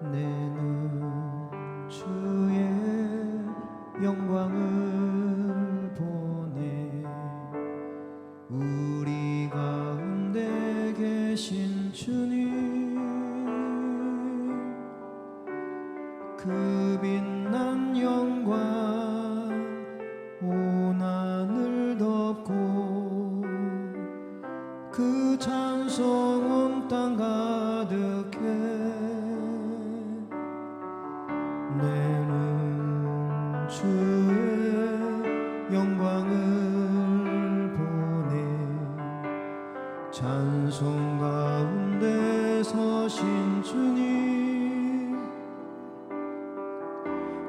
내 눈 주의 영광을 보네. 우리 가운데 계신 주님, 그 빛난 영광 온 하늘 덮고 그 찬송 온 땅 가득해. 내는 주의 영광을 보네. 찬송 가운데 서신 주님,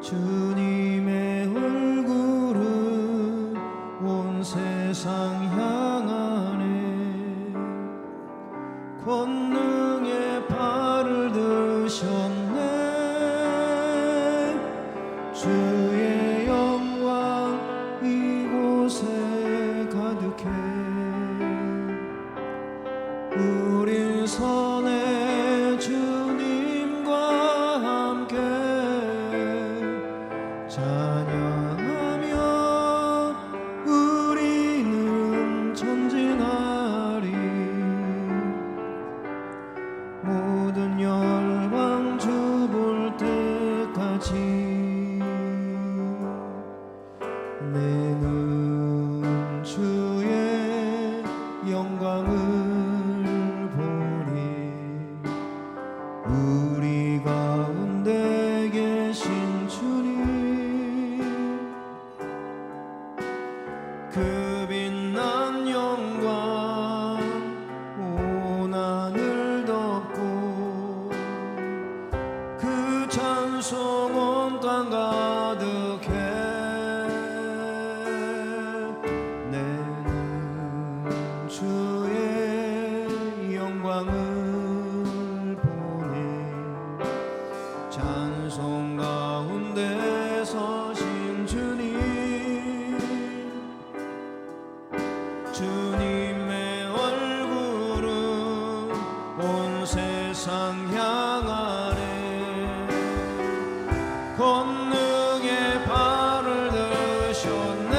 주님의 얼굴은 온 세상 향하네. 권능의 발을 드셨네. 주의 영광 이곳에 가득해. 우린 선의 주님과 함께 찬양하며 우리는 전진하리. 모든 열방 주 볼 때까지. 내는 주의 영광을 보니 우리 가운데 계신 주님, 그 빛난 영광 온 하늘 덮고 그 찬송 온 땅 가득해. 내는 주의 영광을 보네. 찬송 가운데 서신 주님, 주님의 얼굴은 온 세상 향하네. 권능의 발을 드셨네.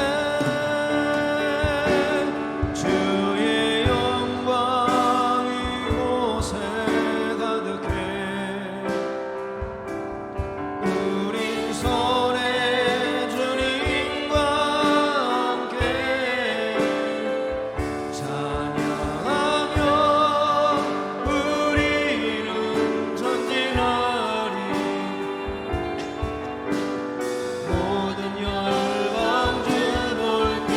주의 영광 이곳에 가득해. 우린 선의 주님과 함께 찬양하며 우리는 전진하리. 모든 열방 주 볼 때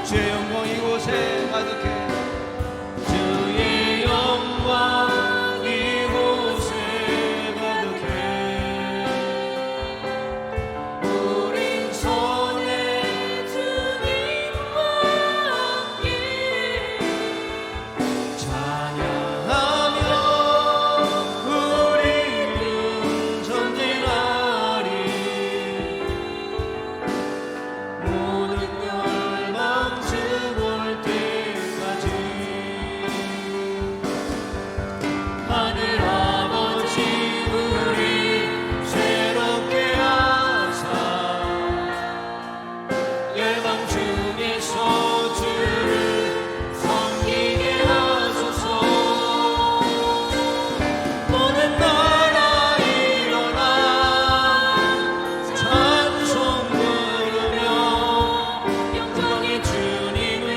주의 영광 이곳에 가득해. 주의 영광 이곳에 가득해. 우린 선의 주님과 함께 찬양하며 우리는 전진하리. 모든 열방 주 볼 때까지. 하늘 아버지 우리 새롭게 하사 열방 중에서 주를 섬기게 하소서. 모든 나라 일어나 찬송 부르며 영광의 주님을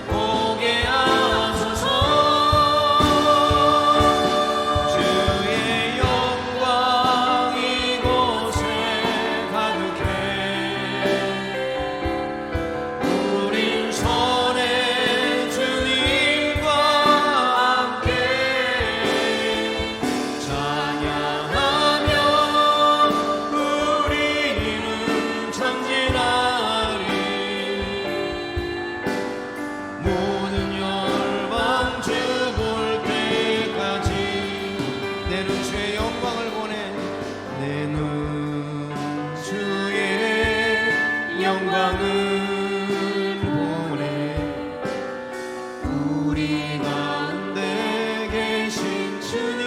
보게 하소서. 주의 영광 이곳에 가득해. 우린 선의 주님과 함께 찬양하며 우리는 전진하리. 모든 열방 주 볼 때까지. 내는 주의 영광을 보내. 내는 주의 영광을 보내. 우리 가운데 계신 주님,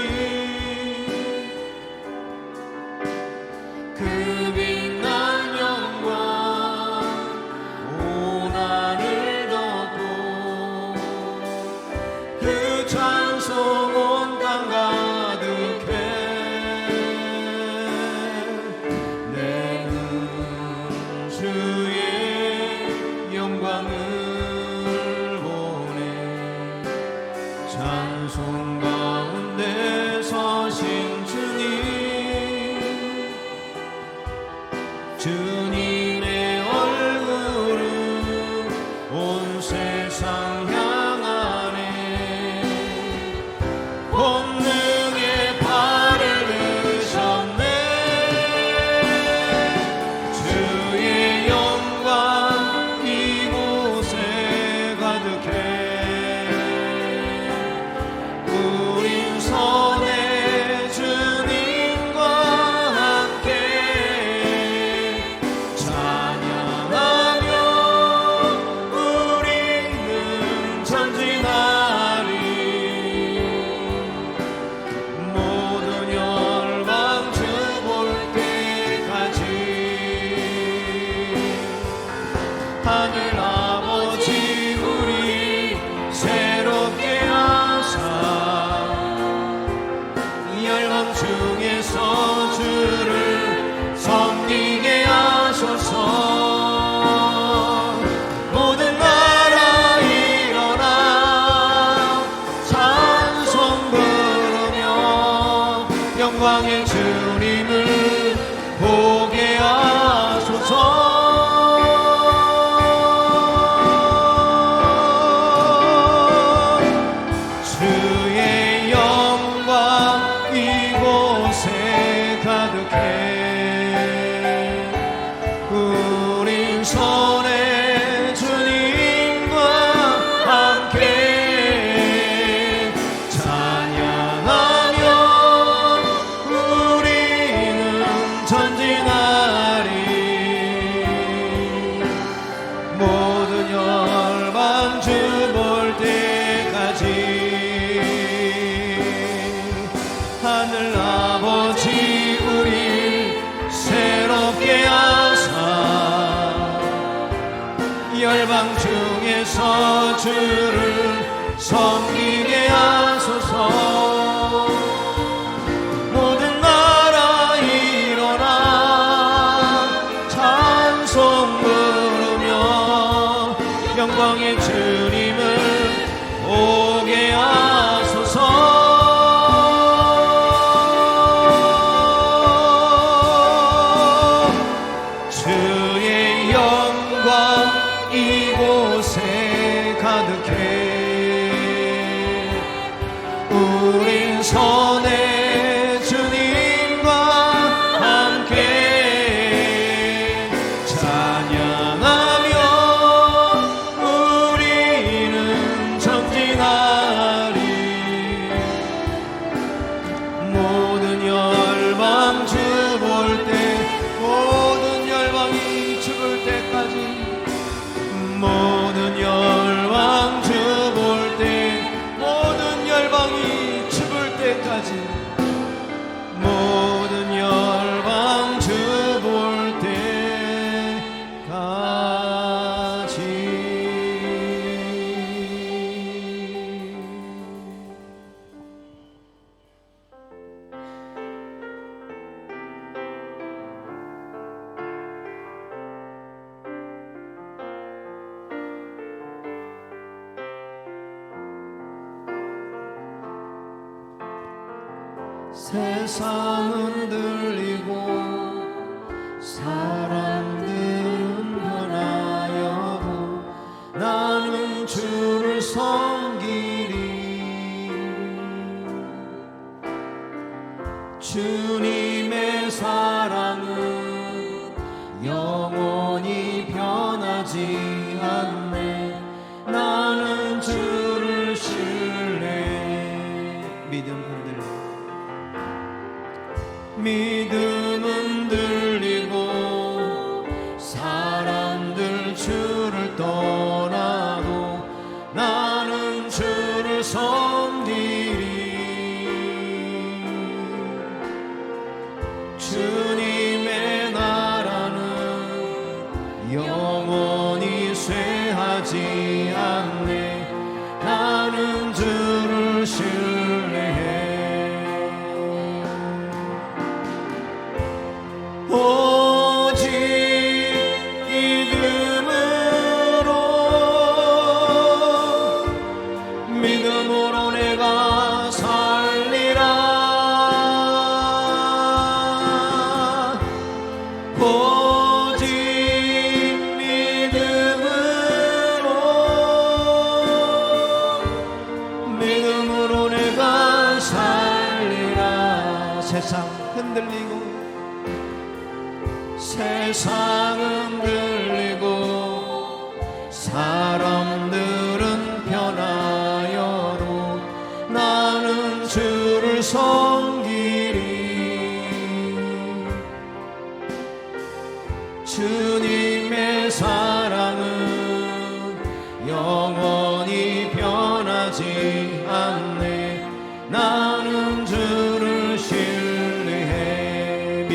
영광의 주님을 보게 하소서. 주의 영광 이곳에 가득해 우린 손에 주님과 함께 찬양하며 우리는 전진하리. 모든 열방 주 볼 때까지 하늘 아버지 우리 새롭게 하사 열방 중에서 주를 섬기게 하소서. 모든 나라 일어나 찬송 부르며 영광의 주님을 보게 하소서. 주의 영광 이곳에 가득해 우린 손에 주님과 함께 찬양하며 우리는 전진하리. 모든 열방 주 볼 때 모든 열방이 죽을 때까지 모든 열방 주 볼 때 모든 열방이 죽을 때까지 모든 열방 주 볼 때까지. 세상은 들리고 사람들은 변하여도 나는 주를 섬기리. 주님의 사랑은 영원히 변하지 않네. 나는 주를 신뢰해. 믿음은 들리고 사람들 주를 떠나도 나는 주를 섬기리. 주님의 나라는 영원히 쇠하지 않네. 나는 주를 신뢰해. 오직 믿음으로 내가 살리라. 오직 믿음으로 내가 살리라. 세상 흔들리고 세상은 들리고 사람들은 변하여도 나는 주를 섬기리. 주님의 사랑은 영원히 변하지 않네. 나는 주를 신뢰해.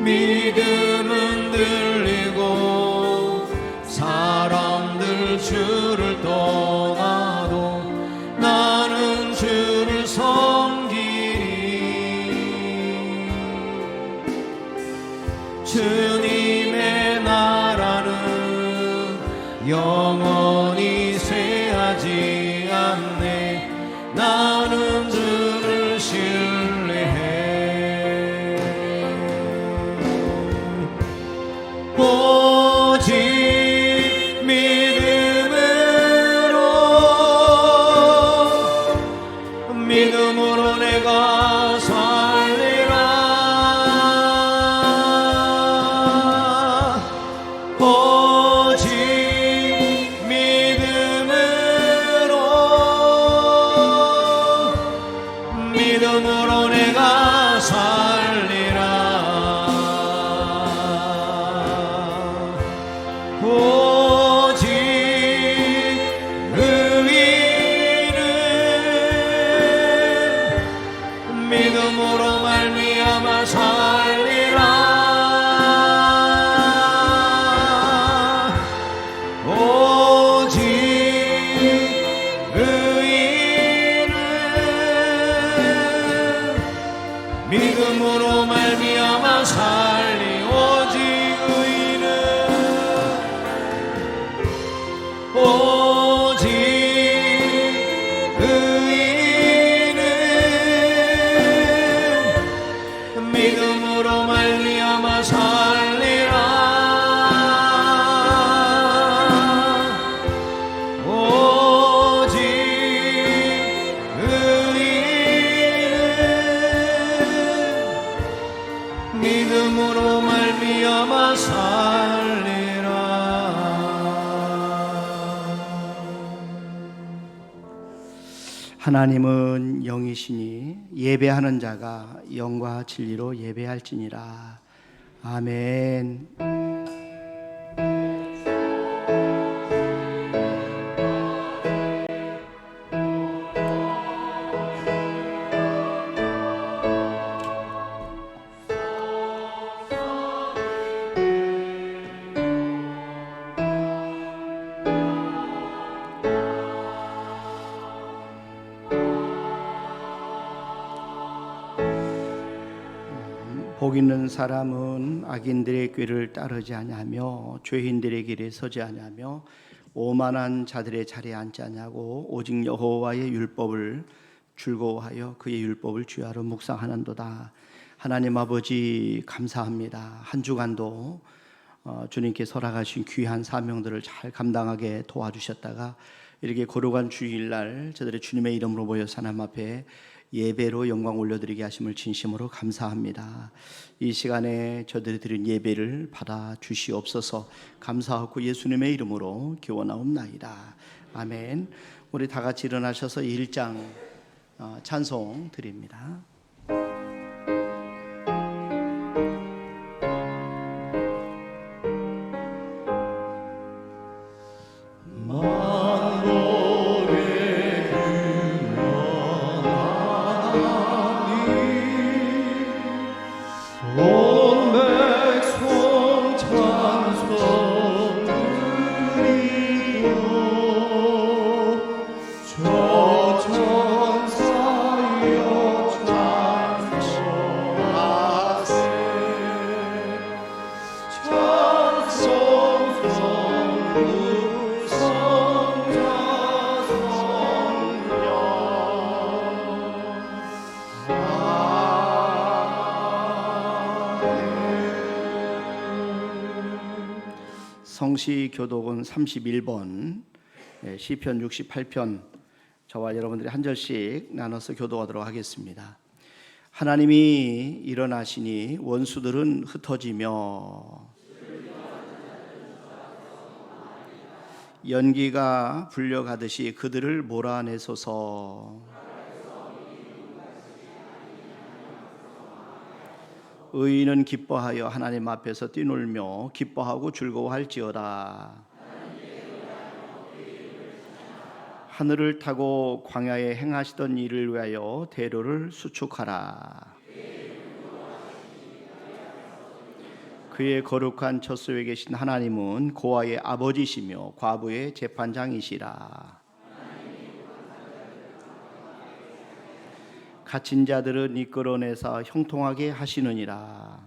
믿음은 들리고 사람들 주를 떠나도 나는 주를 섬기리. 주님의 나라는 영원히 쇠하지 않네. 나는 주 의인은 믿음으로 말미암아 살리라. 오직 의인은 믿음으로 말미암아 살리라. 하나님은 영이시니 예배하는 자가 영과 진리로 예배할지니라. 아멘. 복 있는 사람은 악인들의 꾀를 따르지 아니하며 죄인들의 길에 서지 아니하며 오만한 자들의 자리에 앉지 아니하고 오직 여호와의 율법을 즐거워하여 그의 율법을 주야로 묵상하는도다. 하나님 아버지 감사합니다. 한 주간도 주님께 설악하신 귀한 사명들을 잘 감당하게 도와주셨다가 이렇게 거룩한 주일날 저들의 주님의 이름으로 모여서 하나님 앞에 예배로 영광 올려드리게 하심을 진심으로 감사합니다. 이 시간에 저들이 드린 예배를 받아 주시옵소서. 감사하고 예수님의 이름으로 기원하옵나이다. 아멘. 우리 다 같이 일어나셔서 1장 찬송 드립니다. 온 백성 찬송 드리고 저 천사여 찬송하세. 찬송 성부 성자 성시교독은 31번 시편 68편 저와 여러분들이 한 절씩 나눠서 교독하도록 하겠습니다. 하나님이 일어나시니 원수들은 흩어지며 연기가 불려가듯이 그들을 몰아내소서. 의인은 기뻐하여 하나님 앞에서 뛰놀며 기뻐하고 즐거워할지어다. 하늘을 타고 광야에 행하시던 일을 위하여 대로를 수축하라. 그의 거룩한 젖소에 계신 하나님은 고아의 아버지시며 과부의 재판장이시라. 갇힌 자들은 이끌어내사 형통하게 하시느니라.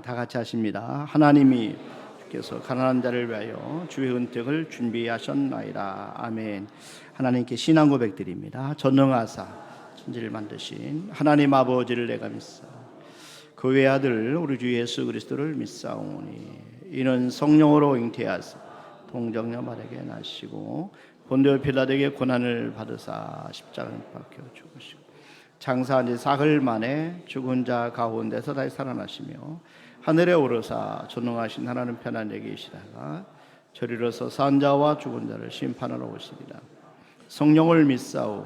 다 같이 하십니다. 하나님이 주께서 가난한 자를 위하여 주의 은택을 준비하셨나이다. 아멘. 하나님께 신앙 고백드립니다. 전능하사 천지를 만드신 하나님 아버지를 내가 믿사 그 외아들 우리 주 예수 그리스도를 믿사오니 이는 성령으로 잉태하사 동정녀 마리아에게 나시고 본디오 빌라도에게 고난을 받으사 십자가에 박혀 죽으시고 장사한 지 사흘 만에 죽은 자 가운데서 다시 살아나시며 하늘에 오르사 전능하신 하나님 편안에 계시다가 저리로서 산 자와 죽은 자를 심판하러 오시리라. 성령을 믿사오.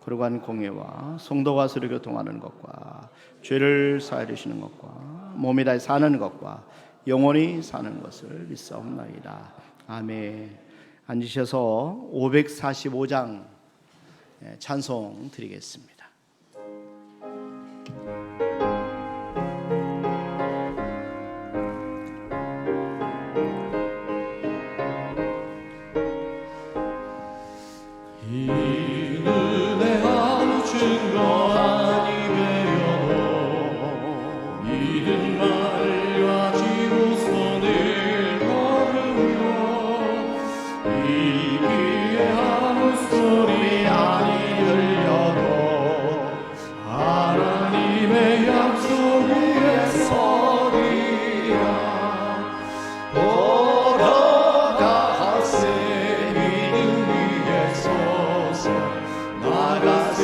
거룩한 공예와 성도가 서로 교통하는 것과 죄를 사하여 주시는 것과 몸이 다시 사는 것과 영원히 사는 것을 믿사옵나이다. 아멘. 앉으셔서 545장 찬송 드리겠습니다. 이 은혜 한 증거 아니매요 믿음 말가지고 손을 걸으며 이 귀에 아무 소리 아니 들려도 하나님의 약속 위에 서리라. 걸어가세 믿음 위에 서서 나가세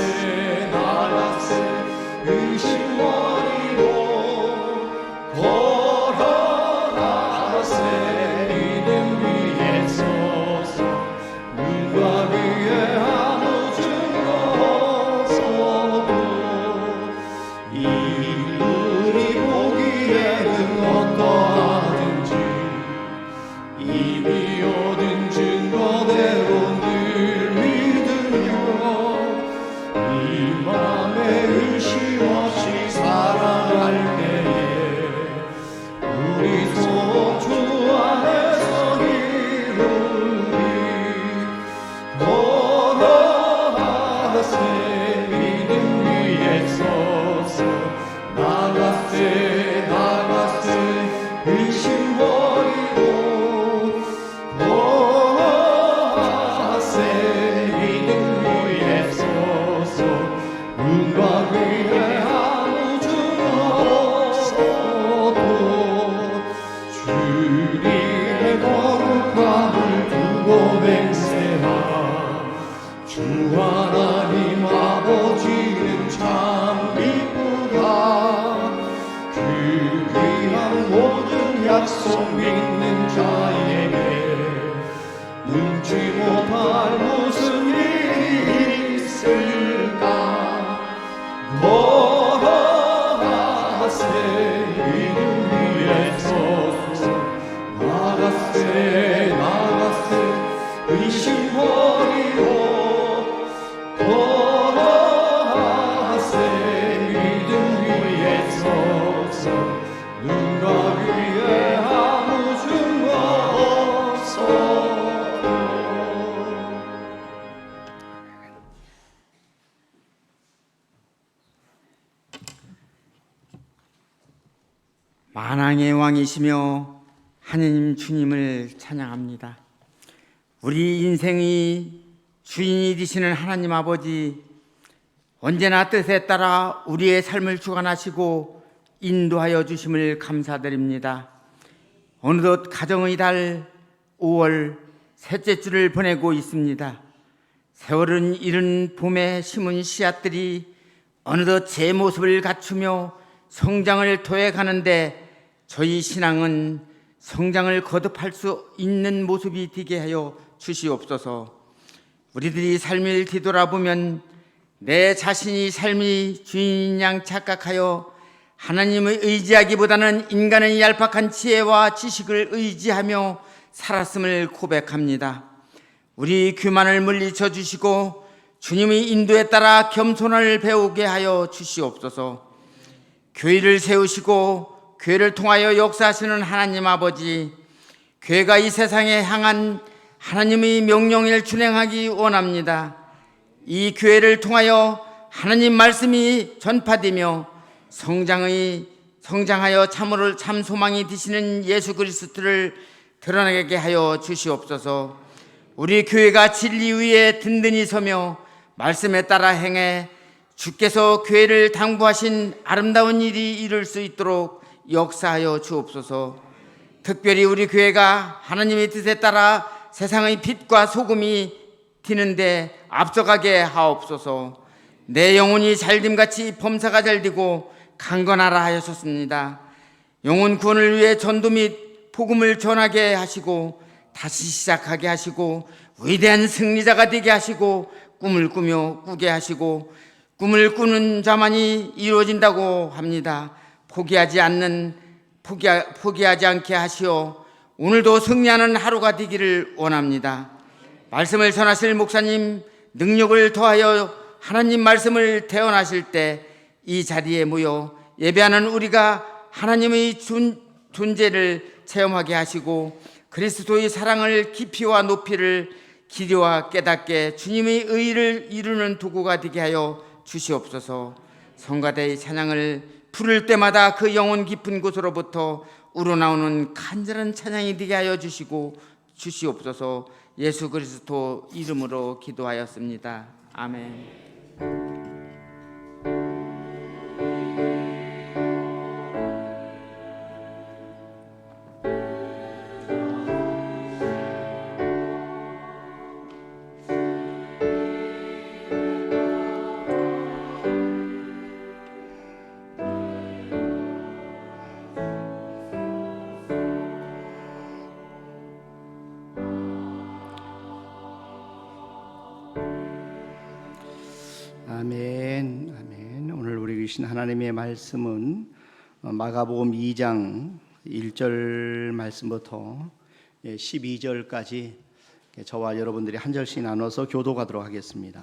의심 버리고 걸어가세 믿음 위에 서서 눈과 귀에 아무 증거 없어도 이분이 보기에는 어떠하든지 이미 얻은 증거대로 늘 믿으며 이 맘에 의심 없이 살아갈 때에 우리 소주 안에서 이루리. 걸어가세 믿음 위에 서서 나가세 의심 버리고 걸어가세 믿음 위에 서서 눈과 귀에 아무 증거 없어도 주님의 거룩함을 두고 맹세하. 주 하나님 아버지는 참 이쁘다. 그 귀한 모든 약속 믿는 자에게 능치 못할 무슨 일이 있을까. 걸어가세 믿음 위에 서서 나가세 의심 버리고 걸어가세 믿음 위에 서서 눈과 귀에 아무 증거 없어도. 만왕의 왕이시며 하느님 주님을 찬양합니다. 우리 인생의 주인이 되시는 하나님 아버지, 언제나 뜻에 따라 우리의 삶을 주관하시고 인도하여 주심을 감사드립니다. 어느덧 가정의 달 5월 셋째 주를 보내고 있습니다. 세월은 이른 봄에 심은 씨앗들이 어느덧 제 모습을 갖추며 성장을 토해가는데 저희 신앙은 성장을 거듭할 수 있는 모습이 되게 하여 주시옵소서. 우리들이 삶을 뒤돌아보면 내 자신이 삶의 주인인 양 착각하여 하나님을 의지하기보다는 인간의 얄팍한 지혜와 지식을 의지하며 살았음을 고백합니다. 우리 교만을 물리쳐 주시고 주님의 인도에 따라 겸손을 배우게 하여 주시옵소서. 교회를 세우시고 교회를 통하여 역사하시는 하나님 아버지, 교회가 이 세상에 향한 하나님의 명령을 준행하기 원합니다. 이 교회를 통하여 하나님 말씀이 전파되며 성장하여 참으로 참 소망이 되시는 예수 그리스도를 드러나게 하여 주시옵소서. 우리 교회가 진리 위에 든든히 서며 말씀에 따라 행해 주께서 교회를 당부하신 아름다운 일이 이룰 수 있도록 역사하여 주옵소서. 특별히 우리 교회가 하나님의 뜻에 따라 세상의 빛과 소금이 되는데 앞서가게 하옵소서. 내 영혼이 잘됨같이 범사가 잘되고 강건하라 하셨습니다. 영혼 구원을 위해 전도 및 복음을 전하게 하시고 다시 시작하게 하시고 위대한 승리자가 되게 하시고 꿈을 꾸게 하시고 꿈을 꾸는 자만이 이루어진다고 합니다. 포기하지 않게 하시어 오늘도 승리하는 하루가 되기를 원합니다. 말씀을 전하실 목사님 능력을 더하여 하나님 말씀을 대언하실 때 이 자리에 모여 예배하는 우리가 하나님의 존재를 체험하게 하시고 그리스도의 사랑을 깊이와 높이를 기려와 깨닫게 주님의 의를 이루는 도구가 되게 하여 주시옵소서. 성가대의 찬양을 부를 때마다 그 영혼 깊은 곳으로부터 우러나오는 간절한 찬양이 되게 하여 주시옵소서. 예수 그리스도 이름으로 기도하였습니다. 아멘. 아멘, 아멘. 오늘 우리 주신 하나님의 말씀은 마가복음 2장 1절 말씀부터 12절까지 저와 여러분들이 한 절씩 나눠서 교도하도록 하겠습니다.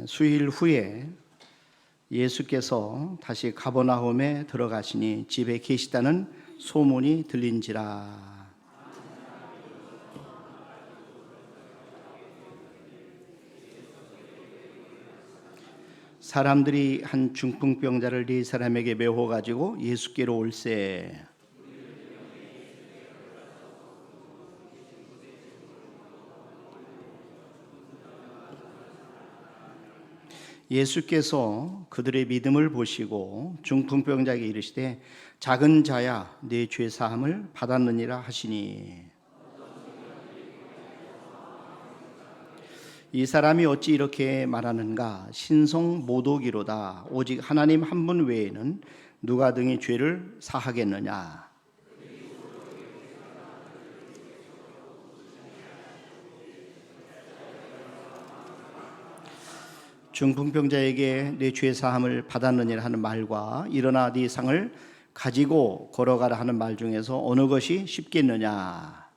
수일 후에 예수께서 다시 가버나움에 들어가시니 집에 계시다는 소문이 들린지라. 사람들이 한 중풍병자를 네 사람에게 메워 가지고 예수께로 올세. 예수께서 그들의 믿음을 보시고 중풍병자에게 이르시되 작은 자야 네 죄 사함을 받았느니라 하시니, 이 사람이 어찌 이렇게 말하는가? 신성 모독이로다. 오직 하나님 한 분 외에는 누가 등이 죄를 사하겠느냐? 중풍병자에게 내 죄 사함을 받았느니라 하는 말과 일어나 네 상을 가지고 걸어가라 하는 말 중에서 어느 것이 쉽겠느냐?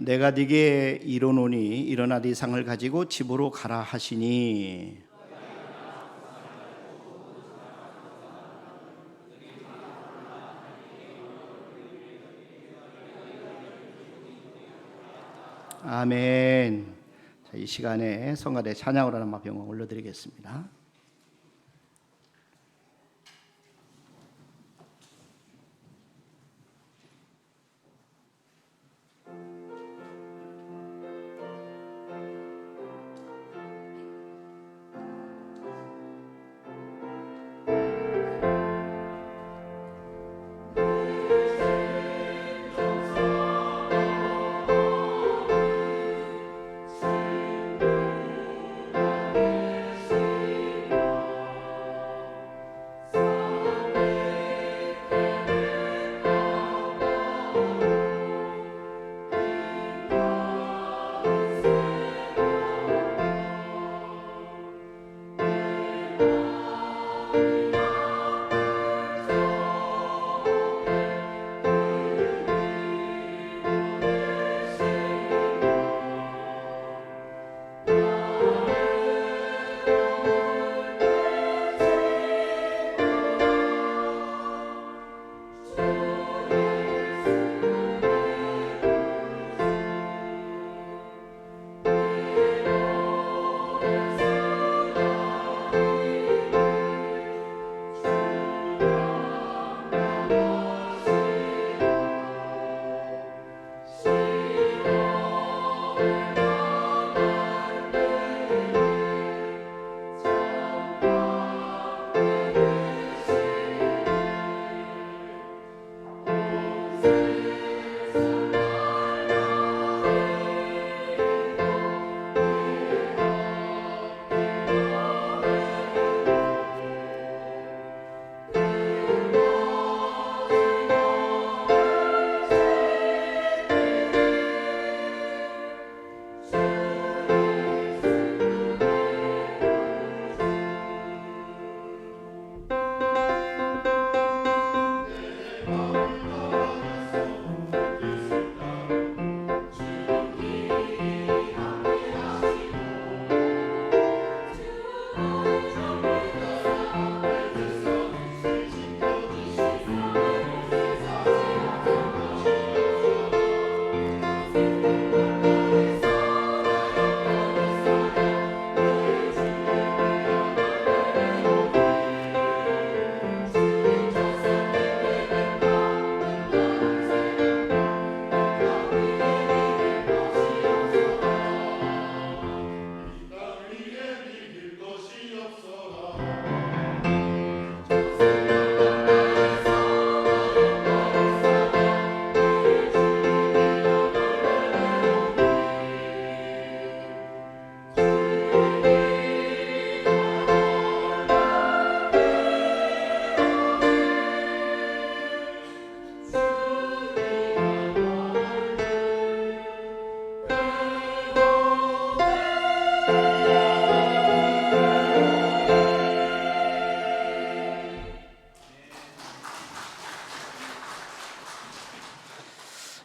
내가 네게 이르노니 일어나 네 상을 가지고 집으로 가라 하시니, 아멘. 자, 이 시간에 성가대 찬양으로 하는 영광 올려드리겠습니다.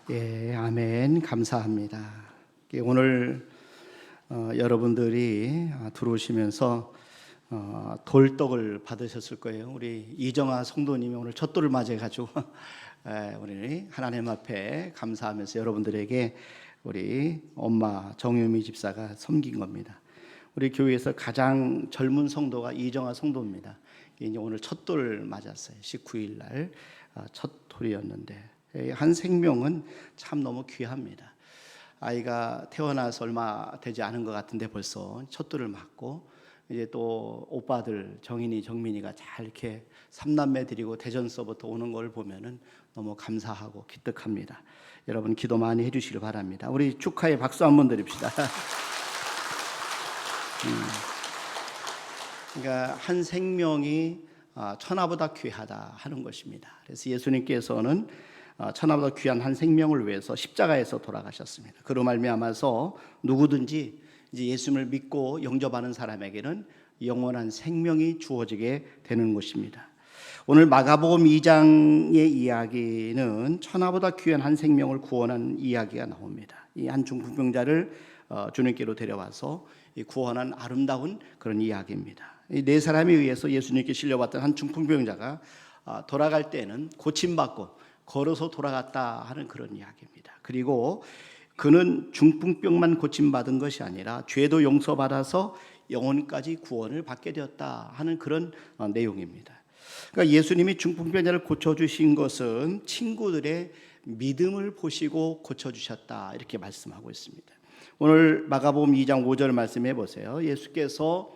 예, 아멘. 감사합니다. 오늘 여러분들이 들어오시면서 돌떡을 받으셨을 거예요. 우리 이정아 성도님이 오늘 첫 돌을 맞아가지고 우리 하나님 앞에 감사하면서 여러분들에게 우리 엄마 정유미 집사가 섬긴 겁니다. 우리 교회에서 가장 젊은 성도가 이정아 성도입니다. 이제 오늘 첫 돌을 맞았어요. 19일 날 첫 돌이었는데 한 생명은 참 너무 귀합니다. 아이가 태어나서 얼마 되지 않은 것 같은데 벌써 첫 돌을 맞고 이제 또 오빠들 정인이 정민이가 잘 이렇게 삼남매 드리고 대전서부터 오는 걸 보면은 너무 감사하고 기특합니다. 여러분 기도 많이 해주시길 바랍니다. 우리 축하의 박수 한번 드립시다. 그러니까 한 생명이 천하보다 귀하다 하는 것입니다. 그래서 예수님께서는 천하보다 귀한 한 생명을 위해서 십자가에서 돌아가셨습니다. 그로 말미암아서 누구든지 이제 예수님을 믿고 영접하는 사람에게는 영원한 생명이 주어지게 되는 것입니다. 오늘 마가복음 2장의 이야기는 천하보다 귀한 한 생명을 구원한 이야기가 나옵니다. 이 한 중풍병자를 주님께로 데려와서 구원한 아름다운 그런 이야기입니다. 이 네 사람에 의해서 예수님께 실려왔던 한 중풍병자가 돌아갈 때는 고침받고 걸어서 돌아갔다 하는 그런 이야기입니다. 그리고 그는 중풍병만 고침받은 것이 아니라 죄도 용서받아서 영혼까지 구원을 받게 되었다 하는 그런 내용입니다. 그러니까 예수님이 중풍병자를 고쳐주신 것은 친구들의 믿음을 보시고 고쳐주셨다 이렇게 말씀하고 있습니다. 오늘 마가복음 2장 5절 말씀해 보세요. 예수께서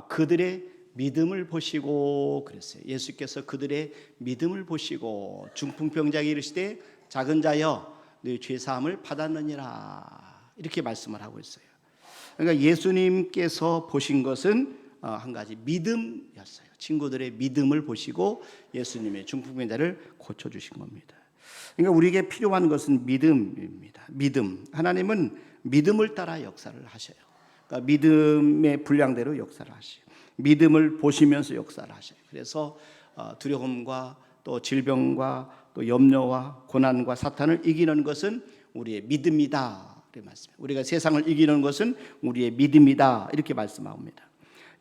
그들의 믿음을 보시고 그랬어요. 예수께서 그들의 믿음을 보시고 중풍병자에게 이르시되 작은 자여 너희 죄 사함을 받았느니라 이렇게 말씀을 하고 있어요. 그러니까 예수님께서 보신 것은 한 가지 믿음이었어요. 친구들의 믿음을 보시고 예수님의 중풍병자를 고쳐주신 겁니다. 그러니까 우리에게 필요한 것은 믿음입니다. 믿음. 하나님은 믿음을 따라 역사를 하셔요. 그러니까 믿음의 분량대로 역사를 하셔요. 믿음을 보시면서 역사를 하셔요. 그래서 두려움과 또 질병과 또 염려와 고난과 사탄을 이기는 것은 우리의 믿음이다. 이렇게 말씀해요. 우리가 세상을 이기는 것은 우리의 믿음이다. 이렇게 말씀합니다.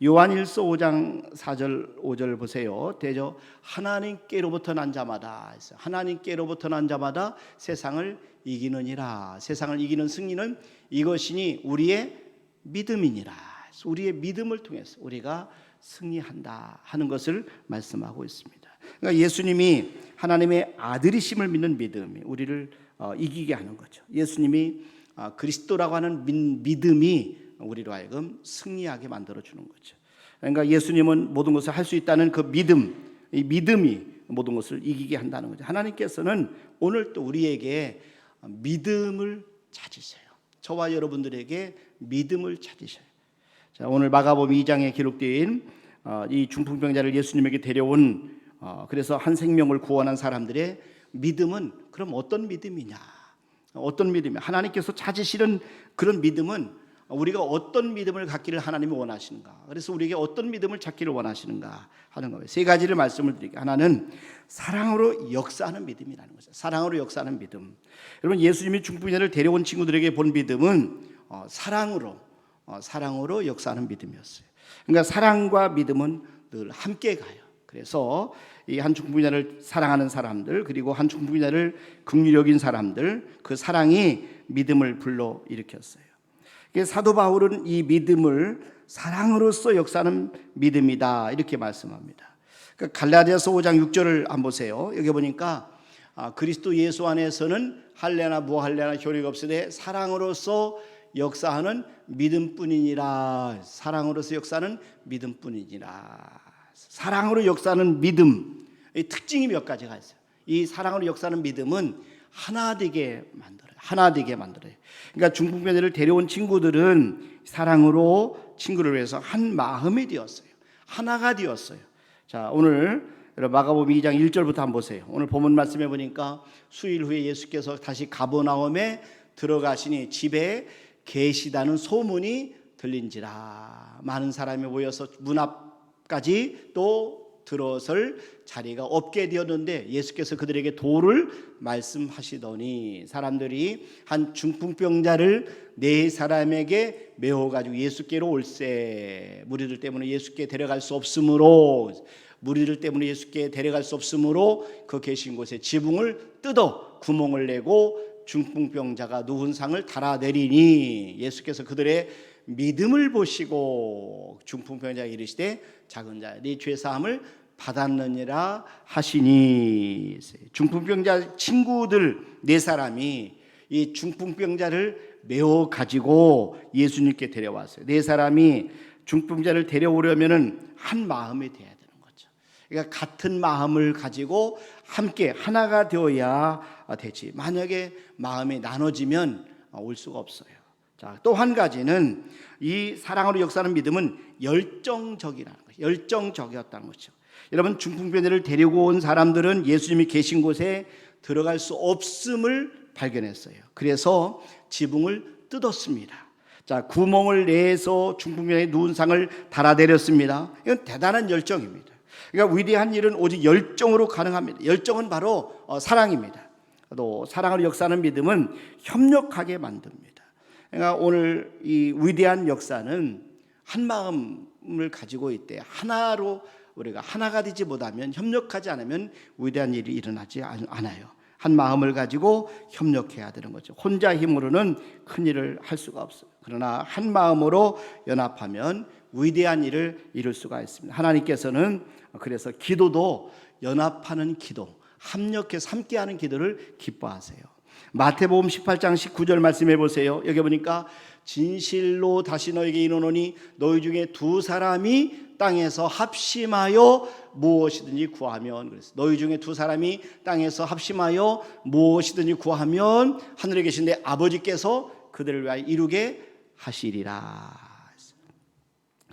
요한일서 5장 4절 5절 보세요. 대저 하나님께로부터 난 자마다 하나님께로부터 난 자마다 세상을 이기느니라. 세상을 이기는 승리는 이것이니 우리의 믿음이니라. 우리의 믿음을 통해서 우리가 승리한다 하는 것을 말씀하고 있습니다. 그러니까 예수님이 하나님의 아들이심을 믿는 믿음이 우리를 이기게 하는 거죠. 예수님이 그리스도라고 하는 믿음이 우리로 하여금 승리하게 만들어주는 거죠. 그러니까 예수님은 모든 것을 할 수 있다는 그 믿음, 이 믿음이 모든 것을 이기게 한다는 거죠. 하나님께서는 오늘 또 우리에게 믿음을 찾으세요. 저와 여러분들에게 믿음을 찾으셔요. 자, 오늘 마가복음 2장에 기록된 이 중풍병자를 예수님에게 데려온 그래서 한 생명을 구원한 사람들의 믿음은 그럼 어떤 믿음이냐? 어떤 믿음이냐? 하나님께서 찾으시는 그런 믿음은 우리가 어떤 믿음을 갖기를 하나님이 원하시는가? 그래서 우리에게 어떤 믿음을 찾기를 원하시는가 하는 거예요. 세 가지를 말씀을 드릴게요. 하나는 사랑으로 역사하는 믿음이라는 거죠. 사랑으로 역사하는 믿음. 여러분 예수님이 중풍병자를 데려온 친구들에게 본 믿음은 사랑으로 역사하는 믿음이었어요. 그러니까 사랑과 믿음은 늘 함께 가요. 그래서 이 한 중풍병자를 사랑하는 사람들 그리고 한 중풍병자를 긍휼히 여긴 사람들 그 사랑이 믿음을 불러 일으켰어요. 사도 바울은 이 믿음을 사랑으로서 역사하는 믿음이다 이렇게 말씀합니다. 그러니까 갈라디아서 5장 6절을 한번 보세요. 여기 보니까 그리스도 예수 안에서는 할례나 무할례나 효력이 없으되 사랑으로서 역사하는 믿음뿐이니라. 사랑으로서 역사하는 믿음뿐이니라. 사랑으로 역사하는 믿음 이 특징이 몇 가지가 있어요. 이 사랑으로 역사하는 믿음은 하나 되게 만들어요. 그러니까 중풍병자를 데려온 친구들은 사랑으로 친구를 위해서 한 마음이 되었어요. 하나가 되었어요. 자, 오늘 마가복음 2장 1절부터 한번 보세요. 오늘 본문 말씀해 보니까 수일 후에 예수께서 다시 가버나움에 들어가시니 집에 계시다는 소문이 들린지라. 많은 사람이 모여서 문 앞까지 또 들어설 자리가 없게 되었는데 예수께서 그들에게 도를 말씀하시더니 사람들이 한 중풍병자를 네 사람에게 메워 가지고 예수께로 올세. 무리들 때문에 예수께 데려갈 수 없으므로 그 계신 곳에 지붕을 뜯어 구멍을 내고 중풍병자가 누운 상을 달아내리니 예수께서 그들의 믿음을 보시고 중풍병자에게 이르시되 작은 자야 네 죄 사함을 받았느니라 하시니. 중풍병자 친구들 네 사람이 이 중풍병자를 메워 가지고 예수님께 데려왔어요. 네 사람이 중풍병자를 데려오려면은 한 마음이 돼야 되는 거죠. 그러니까 같은 마음을 가지고 함께 하나가 되어야 되지. 만약에 마음이 나눠지면 올 수가 없어요. 자, 또 한 가지는 이 사랑으로 역사하는 믿음은 열정적이라는 거죠. 열정적이었다는 거죠. 여러분, 중풍병자를 데리고 온 사람들은 예수님이 계신 곳에 들어갈 수 없음을 발견했어요. 그래서 지붕을 뜯었습니다. 자, 구멍을 내서 중풍병자의 누운 상을 달아내렸습니다. 이건 대단한 열정입니다. 그러니까 위대한 일은 오직 열정으로 가능합니다. 열정은 바로 사랑입니다. 또 사랑으로 역사하는 믿음은 협력하게 만듭니다. 그러니까 오늘 이 위대한 역사는 한 마음을 가지고 있대. 하나로 우리가 하나가 되지 못하면, 협력하지 않으면 위대한 일이 일어나지 않아요. 한 마음을 가지고 협력해야 되는 거죠. 혼자 힘으로는 큰 일을 할 수가 없어요. 그러나 한 마음으로 연합하면 위대한 일을 이룰 수가 있습니다. 하나님께서는 그래서 기도도 연합하는 기도, 합력해서 함께하는 기도를 기뻐하세요. 마태복음 18장 19절 말씀해 보세요. 여기 보니까 진실로 다시 너에게 이르노니 너희 중에 두 사람이 땅에서 합심하여 무엇이든지 구하면, 그래서 너희 중에 두 사람이 땅에서 합심하여 무엇이든지 구하면 하늘에 계신 내 아버지께서 그들을 위하여 이루게 하시리라.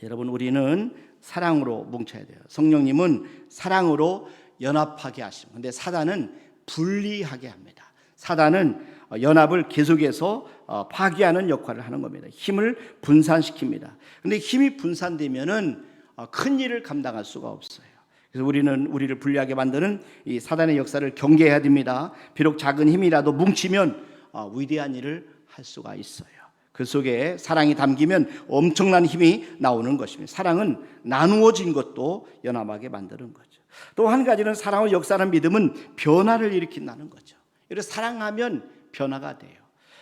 여러분, 우리는 사랑으로 뭉쳐야 돼요. 성령님은 사랑으로 연합하게 하십니다. 근데 사단은 분리하게 합니다. 사단은 연합을 계속해서 파괴하는 역할을 하는 겁니다. 힘을 분산시킵니다. 근데 힘이 분산되면은 큰 일을 감당할 수가 없어요. 그래서 우리는 우리를 불리하게 만드는 이 사단의 역사를 경계해야 됩니다. 비록 작은 힘이라도 뭉치면 위대한 일을 할 수가 있어요. 그 속에 사랑이 담기면 엄청난 힘이 나오는 것입니다. 사랑은 나누어진 것도 연합하게 만드는 거죠. 또 한 가지는 사랑으로 역사하는 믿음은 변화를 일으킨다는 거죠. 그래서 사랑하면 변화가 돼요.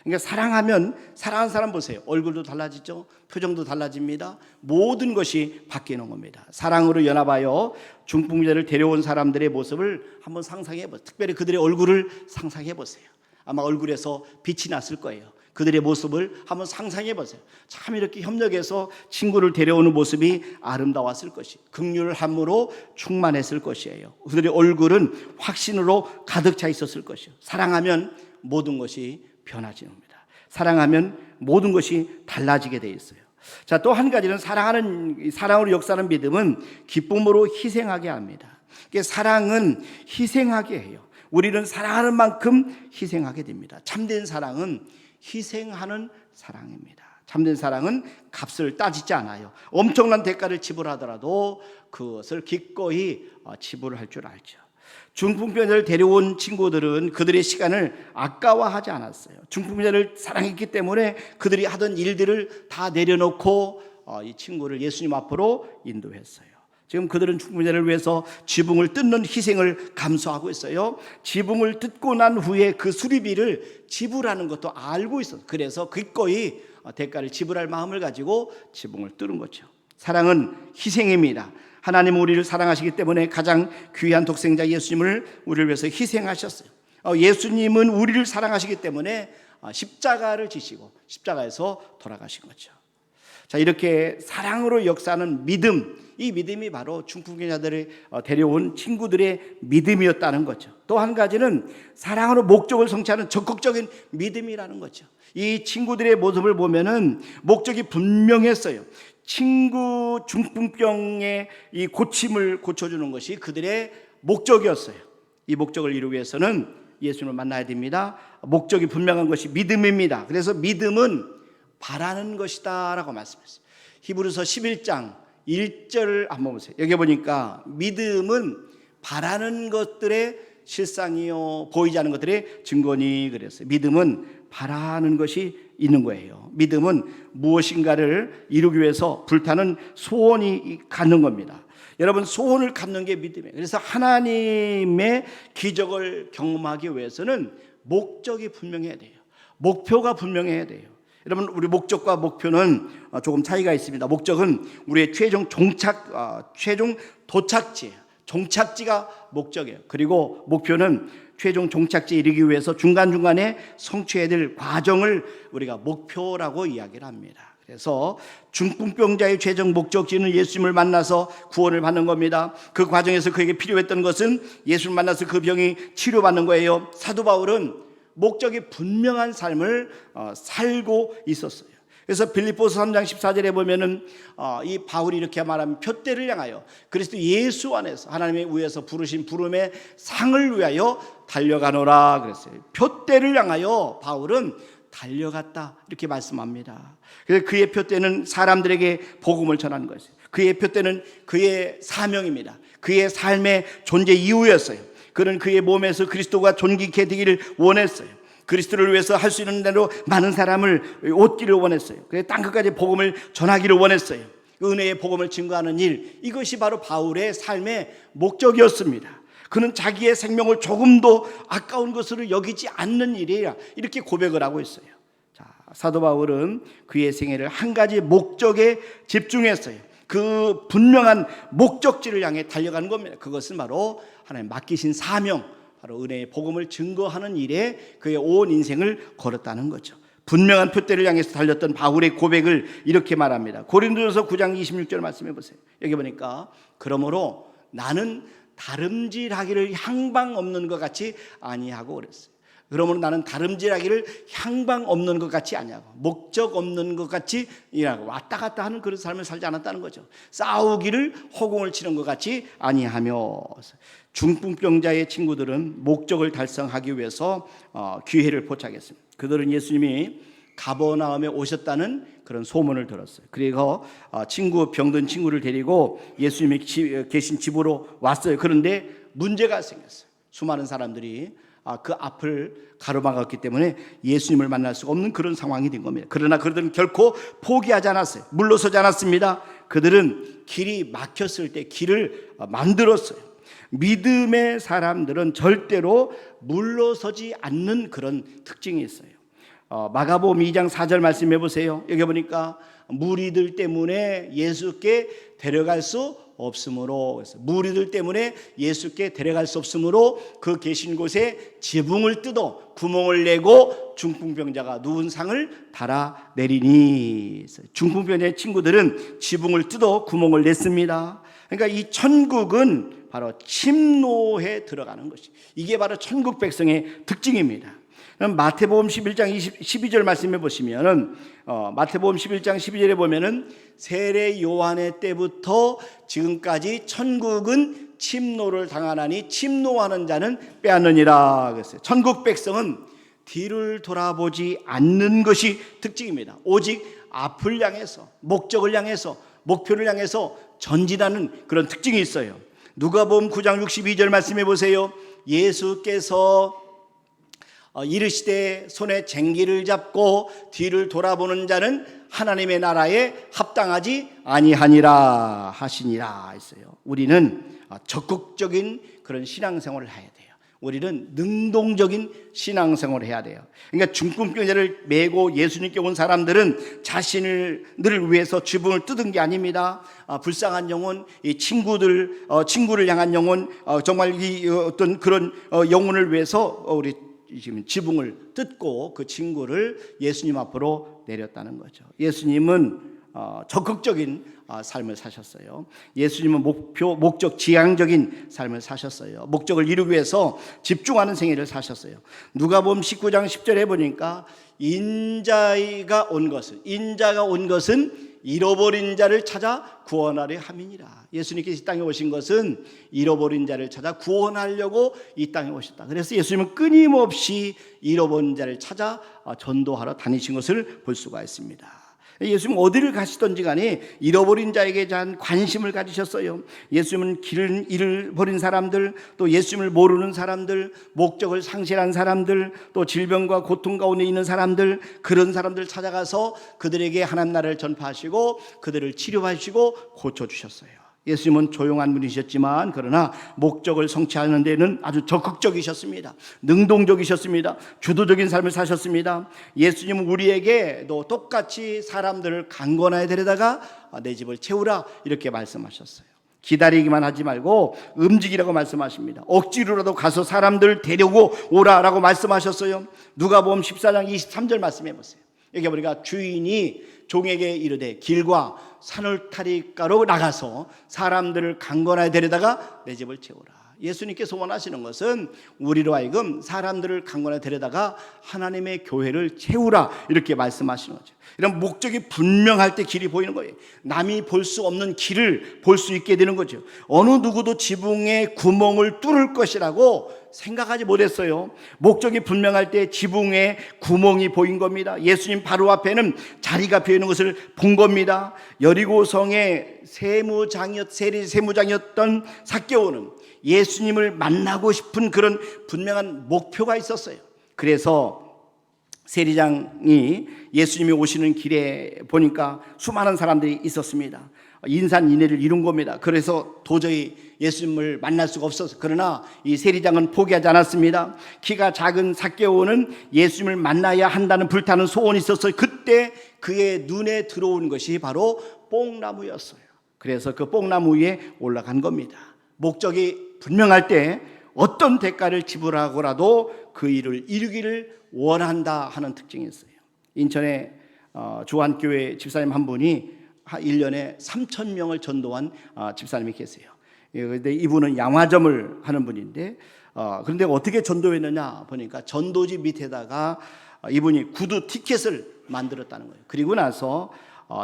그러니까 사랑하면, 사랑하는 사람 보세요. 얼굴도 달라지죠. 표정도 달라집니다. 모든 것이 바뀌는 겁니다. 사랑으로 연합하여 중풍자를 데려온 사람들의 모습을 한번 상상해 보세요. 특별히 그들의 얼굴을 상상해 보세요. 아마 얼굴에서 빛이 났을 거예요. 그들의 모습을 한번 상상해 보세요. 참 이렇게 협력해서 친구를 데려오는 모습이 아름다웠을 것이, 긍휼함으로 충만했을 것이에요. 그들의 얼굴은 확신으로 가득 차 있었을 것이요. 사랑하면 모든 것이 변화집니다. 사랑하면 모든 것이 달라지게 돼 있어요. 자, 또 한 가지는 사랑으로 역사하는 믿음은 기쁨으로 희생하게 합니다. 사랑은 희생하게 해요. 우리는 사랑하는 만큼 희생하게 됩니다. 참된 사랑은 희생하는 사랑입니다. 참된 사랑은 값을 따지지 않아요. 엄청난 대가를 지불하더라도 그것을 기꺼이 지불할 줄 알죠. 중풍병자를 데려온 친구들은 그들의 시간을 아까워하지 않았어요. 중풍병자를 사랑했기 때문에 그들이 하던 일들을 다 내려놓고 이 친구를 예수님 앞으로 인도했어요. 지금 그들은 중풍병자를 위해서 지붕을 뜯는 희생을 감수하고 있어요. 지붕을 뜯고 난 후에 그 수리비를 지불하는 것도 알고 있어요. 그래서 기꺼이 대가를 지불할 마음을 가지고 지붕을 뚫은 거죠. 사랑은 희생입니다. 하나님은 우리를 사랑하시기 때문에 가장 귀한 독생자 예수님을 우리를 위해서 희생하셨어요. 예수님은 우리를 사랑하시기 때문에 십자가를 지시고 십자가에서 돌아가신 거죠. 자, 이렇게 사랑으로 역사하는 믿음, 이 믿음이 바로 중풍병자들을 데려온 친구들의 믿음이었다는 거죠. 또 한 가지는 사랑으로 목적을 성취하는 적극적인 믿음이라는 거죠. 이 친구들의 모습을 보면은 목적이 분명했어요. 친구 중풍병의 이 고침을 고쳐주는 것이 그들의 목적이었어요. 이 목적을 이루기 위해서는 예수님을 만나야 됩니다. 목적이 분명한 것이 믿음입니다. 그래서 믿음은 바라는 것이다 라고 말씀했어요. 히브리서 11장 1절 한번 보세요. 여기 보니까 믿음은 바라는 것들의 실상이요 보이지 않는 것들의 증거니 그랬어요. 믿음은 바라는 것이 있는 거예요. 믿음은 무엇인가를 이루기 위해서 불타는 소원이 갖는 겁니다. 여러분, 소원을 갖는 게 믿음이에요. 그래서 하나님의 기적을 경험하기 위해서는 목적이 분명해야 돼요. 목표가 분명해야 돼요. 여러분, 우리 목적과 목표는 조금 차이가 있습니다. 목적은 우리의 최종 도착지, 종착지가 목적이에요. 그리고 목표는 최종 종착지에 이르기 위해서 중간중간에 성취해야 될 과정을 우리가 목표라고 이야기를 합니다. 그래서 중풍병자의 최종 목적지는 예수님을 만나서 구원을 받는 겁니다. 그 과정에서 그에게 필요했던 것은 예수를 만나서 그 병이 치료받는 거예요. 사도 바울은 목적이 분명한 삶을 살고 있었어요. 그래서 빌립보서 3장 14절에 보면은 이 바울이 이렇게 말하면 표대를 향하여 그리스도 예수 안에서 하나님의 위에서 부르신 부름의 상을 위하여 달려가노라 그랬어요. 표대를 향하여 바울은 달려갔다 이렇게 말씀합니다. 그래서 그의 표대는 사람들에게 복음을 전하는 것이에요. 그의 표대는 그의 사명입니다. 그의 삶의 존재 이유였어요. 그는 그의 몸에서 그리스도가 존귀케 되기를 원했어요. 그리스도를 위해서 할 수 있는 대로 많은 사람을 얻기를 원했어요. 그래서 땅끝까지 복음을 전하기를 원했어요. 은혜의 복음을 증거하는 일, 이것이 바로 바울의 삶의 목적이었습니다. 그는 자기의 생명을 조금도 아까운 것으로 여기지 않는 일이라 이렇게 고백을 하고 있어요. 자, 사도 바울은 그의 생애를 한 가지 목적에 집중했어요. 그 분명한 목적지를 향해 달려가는 겁니다. 그것은 바로 하나님 맡기신 사명, 바로 은혜의 복음을 증거하는 일에 그의 온 인생을 걸었다는 거죠. 분명한 표대를 향해서 달렸던 바울의 고백을 이렇게 말합니다. 고린도전서 9장 26절 말씀해 보세요. 여기 보니까 그러므로 나는 다름질하기를 향방 없는 것 같이 아니하고 그랬어요. 그러므로 나는 다름질하기를 향방 없는 것 같이 아니하고 목적 없는 것 같이 일하고 왔다 갔다 하는 그런 삶을 살지 않았다는 거죠. 싸우기를 허공을 치는 것 같이 아니하며. 중풍병자의 친구들은 목적을 달성하기 위해서 기회를 포착했습니다. 그들은 예수님이 가버나움에 오셨다는 그런 소문을 들었어요. 그리고 병든 친구를 데리고 예수님이 계신 집으로 왔어요. 그런데 문제가 생겼어요. 수많은 사람들이 그 앞을 가로막았기 때문에 예수님을 만날 수가 없는 그런 상황이 된 겁니다. 그러나 그들은 결코 포기하지 않았어요. 물러서지 않았습니다. 그들은 길이 막혔을 때 길을 만들었어요. 믿음의 사람들은 절대로 물러서지 않는 그런 특징이 있어요. 마가복음 2장 4절 말씀해 보세요. 여기 보니까 무리들 때문에 예수께 데려갈 수 없으므로, 무리들 때문에 예수께 데려갈 수 없으므로 그 계신 곳에 지붕을 뜯어 구멍을 내고 중풍병자가 누운 상을 달아 내리니. 중풍병자의 친구들은 지붕을 뜯어 구멍을 냈습니다. 그러니까 이 천국은 바로 침노에 들어가는 것이, 이게 바로 천국 백성의 특징입니다. 마태복음 11장 12절 말씀해 보시면은 마태복음 11장 12절에 보면은 세례 요한의 때부터 지금까지 천국은 침노를 당하나니 침노하는 자는 빼앗느니라 그랬어요. 천국 백성은 뒤를 돌아보지 않는 것이 특징입니다. 오직 앞을 향해서, 목적을 향해서, 목표를 향해서 전진하는 그런 특징이 있어요. 누가복음 9장 62절 말씀해 보세요. 예수께서 이르시되 손에 쟁기를 잡고 뒤를 돌아보는 자는 하나님의 나라에 합당하지 아니하니라 하시니라 했어요. 우리는 적극적인 그런 신앙생활을 해야 돼요. 우리는 능동적인 신앙생활을 해야 돼요. 그러니까 중풍병자를 메고 예수님께 온 사람들은 자신을 위해서 지붕을 뜯은 게 아닙니다. 불쌍한 영혼, 이 친구를 향한 영혼, 정말 이 어떤 그런 영혼을 위해서 우리 지금 지붕을 뜯고 그 친구를 예수님 앞으로 내렸다는 거죠. 예수님은 적극적인 삶을 사셨어요. 예수님은 목적 지향적인 삶을 사셨어요. 목적을 이루기 위해서 집중하는 생애를 사셨어요. 누가복음 19장 10절에 보니까 인자가 온 것은 잃어버린 자를 찾아 구원하려 함이니라. 예수님께서 이 땅에 오신 것은 잃어버린 자를 찾아 구원하려고 이 땅에 오셨다. 그래서 예수님은 끊임없이 잃어버린 자를 찾아 전도하러 다니신 것을 볼 수가 있습니다. 예수님 어디를 가시던지 간에 잃어버린 자에게 대한 관심을 가지셨어요. 예수님은 길을 잃어버린 사람들, 또 예수님을 모르는 사람들, 목적을 상실한 사람들, 또 질병과 고통 가운데 있는 사람들, 그런 사람들 찾아가서 그들에게 하나님 나라를 전파하시고 그들을 치료하시고 고쳐주셨어요. 예수님은 조용한 분이셨지만 그러나 목적을 성취하는 데는 아주 적극적이셨습니다. 능동적이셨습니다. 주도적인 삶을 사셨습니다. 예수님은 우리에게도 똑같이 사람들을 강권하여 데려다가 내 집을 채우라 이렇게 말씀하셨어요. 기다리기만 하지 말고 움직이라고 말씀하십니다. 억지로라도 가서 사람들 데리고 오라라고 말씀하셨어요. 누가복음 14장 23절 말씀해 보세요. 여기 보니까 주인이 종에게 이르되 길과 산울타리가로 나가서 사람들을 강권하여 데려다가 내 집을 채우라. 예수님께서 원하시는 것은 우리로 하여금 사람들을 강권하여 데려다가 하나님의 교회를 채우라 이렇게 말씀하시는 거죠. 이런 목적이 분명할 때 길이 보이는 거예요. 남이 볼 수 없는 길을 볼 수 있게 되는 거죠. 어느 누구도 지붕에 구멍을 뚫을 것이라고 생각하지 못했어요. 목적이 분명할 때 지붕에 구멍이 보인 겁니다. 예수님 바로 앞에는 자리가 비어 있는 것을 본 겁니다. 여리고성의 세무장이었던 삭개오는 예수님을 만나고 싶은 그런 분명한 목표가 있었어요. 그래서 세리장이 예수님이 오시는 길에 보니까 수많은 사람들이 있었습니다. 인산인해를 이룬 겁니다. 그래서 도저히 예수님을 만날 수가 없어서, 그러나 이 세리장은 포기하지 않았습니다. 키가 작은 삭개오는 예수님을 만나야 한다는 불타는 소원이 있었어요. 그때 그의 눈에 들어온 것이 바로 뽕나무였어요. 그래서 그 뽕나무 위에 올라간 겁니다. 목적이 분명할 때 어떤 대가를 지불하고라도 그 일을 이루기를 원한다 하는 특징이 있어요. 인천에 주한교회 집사님 한 분이 1년에 3,000명을 전도한 집사님이 계세요. 그런데 이분은 양화점을 하는 분인데 그런데 어떻게 전도했느냐 보니까 전도지 밑에다가 이분이 구두 티켓을 만들었다는 거예요. 그리고 나서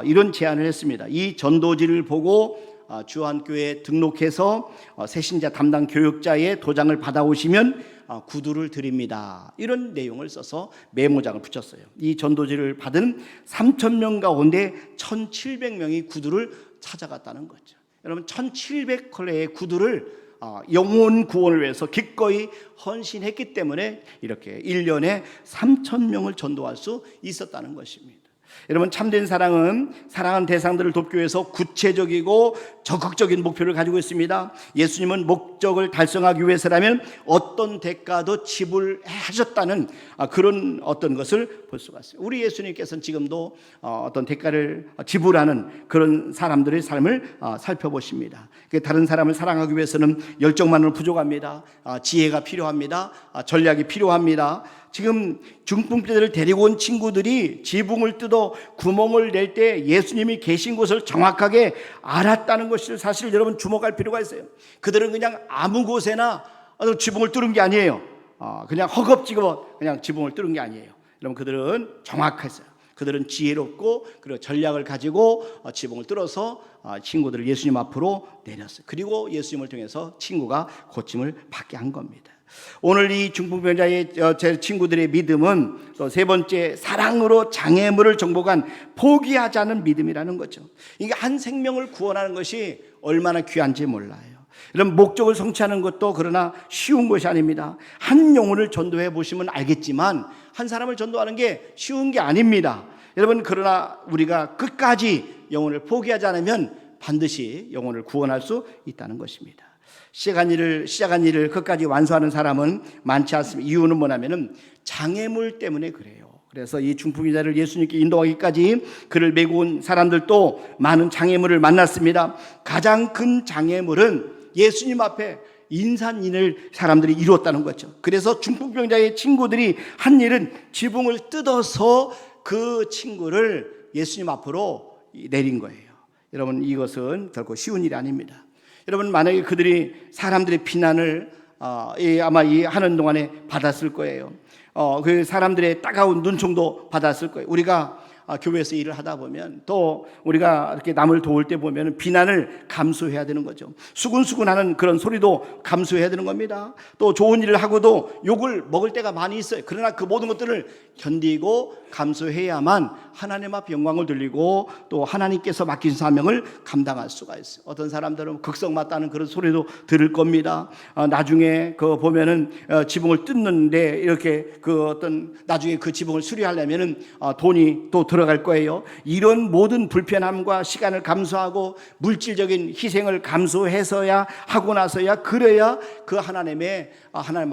이런 제안을 했습니다. 이 전도지를 보고 주한교회에 등록해서 새신자 담당 교육자의 도장을 받아오시면 구두를 드립니다. 이런 내용을 써서 메모장을 붙였어요. 이 전도지를 받은 3,000명 가운데 1,700명이 구두를 찾아갔다는 거죠. 여러분 1,700컬레의 구두를 영혼 구원을 위해서 기꺼이 헌신했기 때문에 이렇게 1년에 3,000명을 전도할 수 있었다는 것입니다. 여러분 참된 사랑은 사랑하는 대상들을 돕기 위해서 구체적이고 적극적인 목표를 가지고 있습니다. 예수님은 목적을 달성하기 위해서라면 어떤 대가도 지불하셨다는 그런 어떤 것을 볼 수가 있어요. 우리 예수님께서는 지금도 어떤 대가를 지불하는 그런 사람들의 삶을 살펴보십니다. 다른 사람을 사랑하기 위해서는 열정만으로 부족합니다. 지혜가 필요합니다. 전략이 필요합니다. 지금 중풍병자를 데리고 온 친구들이 지붕을 뜯어 구멍을 낼 때 예수님이 계신 곳을 정확하게 알았다는 것을 사실 여러분 주목할 필요가 있어요. 그들은 그냥 아무 곳에나 지붕을 뚫은 게 아니에요. 그냥 허겁지겁 그냥 지붕을 뚫은 게 아니에요. 여러분 그들은 정확했어요. 그들은 지혜롭고 그리고 전략을 가지고 지붕을 뚫어서 친구들을 예수님 앞으로 내렸어요. 그리고 예수님을 통해서 친구가 고침을 받게 한 겁니다. 오늘 이 중풍병자의 제 친구들의 믿음은 또 세 번째 사랑으로 장애물을 정복한 포기하지 않은 믿음이라는 거죠. 이게 한 생명을 구원하는 것이 얼마나 귀한지 몰라요. 이런 목적을 성취하는 것도 그러나 쉬운 것이 아닙니다. 한 영혼을 전도해 보시면 알겠지만 한 사람을 전도하는 게 쉬운 게 아닙니다. 여러분 그러나 우리가 끝까지 영혼을 포기하지 않으면 반드시 영혼을 구원할 수 있다는 것입니다. 시작한 일을 끝까지 완수하는 사람은 많지 않습니다. 이유는 뭐냐면은 장애물 때문에 그래요. 그래서 이 중풍자를 예수님께 인도하기까지 그를 메고 온 사람들도 많은 장애물을 만났습니다. 가장 큰 장애물은 예수님 앞에 인산인해를 사람들이 이루었다는 거죠. 그래서 중풍병자의 친구들이 한 일은 지붕을 뜯어서 그 친구를 예수님 앞으로 내린 거예요. 여러분 이것은 결코 쉬운 일이 아닙니다. 여러분 만약에 그들이 사람들의 비난을 아마 이 하는 동안에 받았을 거예요. 그 사람들의 따가운 눈총도 받았을 거예요. 우리가 교회에서 일을 하다 보면 또 우리가 이렇게 남을 도울 때 보면 비난을 감수해야 되는 거죠. 수군수군하는 그런 소리도 감수해야 되는 겁니다. 또 좋은 일을 하고도 욕을 먹을 때가 많이 있어요. 그러나 그 모든 것들을 견디고 감수해야만 하나님 앞에 영광을 돌리고 또 하나님께서 맡긴 사명을 감당할 수가 있어요. 어떤 사람들은 극성 맞다는 그런 소리도 들을 겁니다. 나중에 그 보면은 지붕을 뜯는데 이렇게 그 어떤 나중에 그 지붕을 수리하려면은 돈이 또 들어갈 거예요. 이런 모든 불편함과 시간을 감수하고 물질적인 희생을 감수해서야 하고 나서야 그래야 그 하나님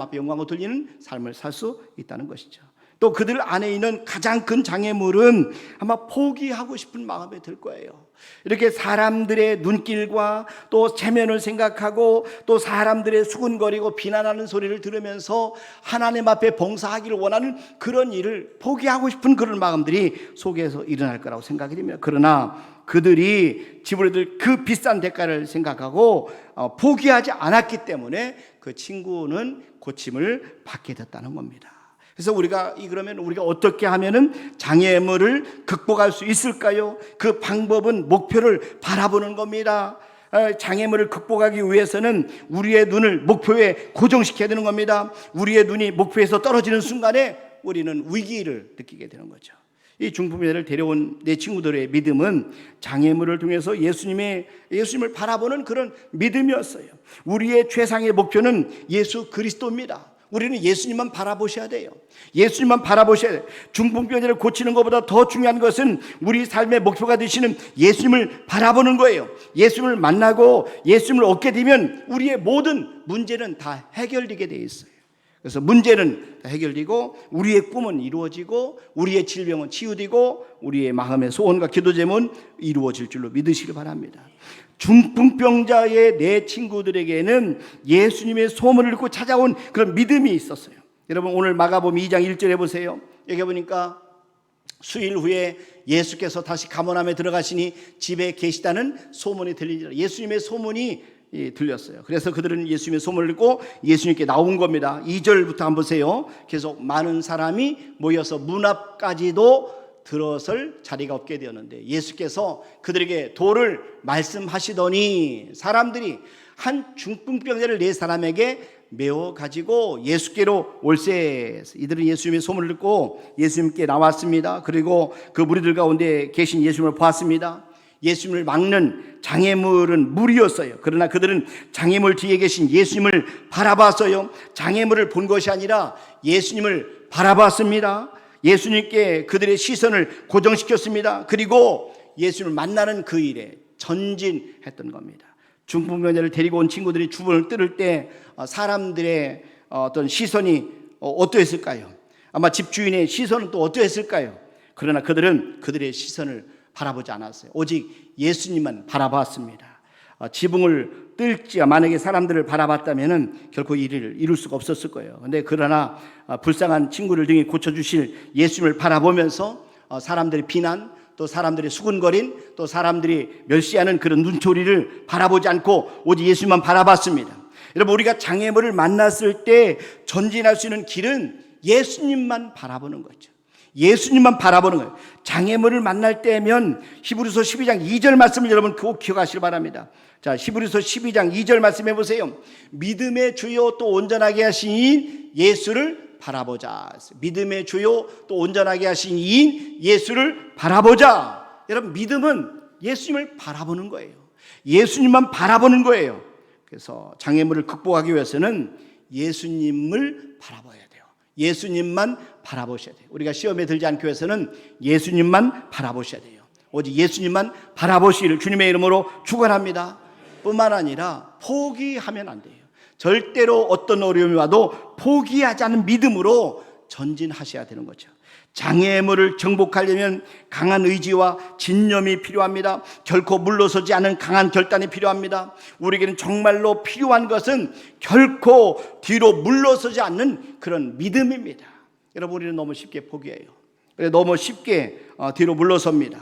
앞에 영광을 돌리는 삶을 살 수 있다는 것이죠. 또 그들 안에 있는 가장 큰 장애물은 아마 포기하고 싶은 마음이 들 거예요. 이렇게 사람들의 눈길과 또 체면을 생각하고 또 사람들의 수군거리고 비난하는 소리를 들으면서 하나님 앞에 봉사하기를 원하는 그런 일을 포기하고 싶은 그런 마음들이 속에서 일어날 거라고 생각이 됩니다. 그러나 그들이 지불해줄 그 비싼 대가를 생각하고 포기하지 않았기 때문에 그 친구는 고침을 받게 됐다는 겁니다. 그래서 그러면 우리가 어떻게 하면은 장애물을 극복할 수 있을까요? 그 방법은 목표를 바라보는 겁니다. 장애물을 극복하기 위해서는 우리의 눈을 목표에 고정시켜야 되는 겁니다. 우리의 눈이 목표에서 떨어지는 순간에 우리는 위기를 느끼게 되는 거죠. 이 중풍병자를 데려온 내 친구들의 믿음은 장애물을 통해서 예수님을 바라보는 그런 믿음이었어요. 우리의 최상의 목표는 예수 그리스도입니다. 우리는 예수님만 바라보셔야 돼요. 예수님만 바라보셔야 돼요. 중풍병자를 고치는 것보다 더 중요한 것은 우리 삶의 목표가 되시는 예수님을 바라보는 거예요. 예수님을 만나고 예수님을 얻게 되면 우리의 모든 문제는 다 해결되게 되어 있어요. 그래서 문제는 다 해결되고 우리의 꿈은 이루어지고 우리의 질병은 치유되고 우리의 마음의 소원과 기도 제목은 이루어질 줄로 믿으시기 바랍니다. 중풍병자의 내 친구들에게는 예수님의 소문을 듣고 찾아온 그런 믿음이 있었어요. 여러분 오늘 마가복음 2장 1절에 보세요. 여기 보니까 수일 후에 예수께서 다시 가버나움에 들어가시니 집에 계시다는 소문이 들리니라. 예수님의 소문이 들렸어요. 그래서 그들은 예수님의 소문을 듣고 예수님께 나온 겁니다. 2절부터 한번 보세요. 계속 많은 사람이 모여서 문 앞까지도 들어설 자리가 없게 되었는데 예수께서 그들에게 도를 말씀하시더니 사람들이 한 중풍병자를 네 사람에게 메워 가지고 예수께로 올세. 이들은 예수님의 소문을 듣고 예수님께 나왔습니다. 그리고 그 무리들 가운데 계신 예수님을 보았습니다. 예수님을 막는 장애물은 물이었어요. 그러나 그들은 장애물 뒤에 계신 예수님을 바라봤어요. 장애물을 본 것이 아니라 예수님을 바라봤습니다. 예수님께 그들의 시선을 고정시켰습니다. 그리고 예수님을 만나는 그 일에 전진했던 겁니다. 중풍병자를 데리고 온 친구들이 주문을 뜯을 때 사람들의 어떤 시선이 어떠했을까요? 아마 집주인의 시선은 또 어떠했을까요? 그러나 그들은 그들의 시선을 바라보지 않았어요. 오직 예수님만 바라봤습니다. 지붕을 뜰지 만약에 사람들을 바라봤다면 결코 일을 이룰 수가 없었을 거예요. 그러나 불쌍한 친구를 등에 고쳐주실 예수님을 바라보면서 사람들의 비난, 또 사람들의 수군거림, 또 사람들이 멸시하는 그런 눈초리를 바라보지 않고 오직 예수님만 바라봤습니다. 여러분 우리가 장애물을 만났을 때 전진할 수 있는 길은 예수님만 바라보는 거죠. 예수님만 바라보는 거예요. 장애물을 만날 때면 히브리서 12장 2절 말씀을 여러분 꼭 기억하시길 바랍니다. 자, 히브리서 12장 2절 말씀해 보세요. 믿음의 주요 또 온전하게 하신 이인 예수를 바라보자. 믿음의 주요 또 온전하게 하신 이인 예수를 바라보자. 여러분 믿음은 예수님을 바라보는 거예요. 예수님만 바라보는 거예요. 그래서 장애물을 극복하기 위해서는 예수님을 바라봐야 돼요. 예수님만 바라보셔야 돼요. 우리가 시험에 들지 않기 위해서는 예수님만 바라보셔야 돼요. 오직 예수님만 바라보시기를 주님의 이름으로 축원합니다. 뿐만 아니라 포기하면 안 돼요. 절대로 어떤 어려움이 와도 포기하지 않는 믿음으로 전진하셔야 되는 거죠. 장애물을 정복하려면 강한 의지와 진념이 필요합니다. 결코 물러서지 않은 강한 결단이 필요합니다. 우리에게는 정말로 필요한 것은 결코 뒤로 물러서지 않는 그런 믿음입니다. 여러분 우리는 너무 쉽게 포기해요. 너무 쉽게 뒤로 물러섭니다.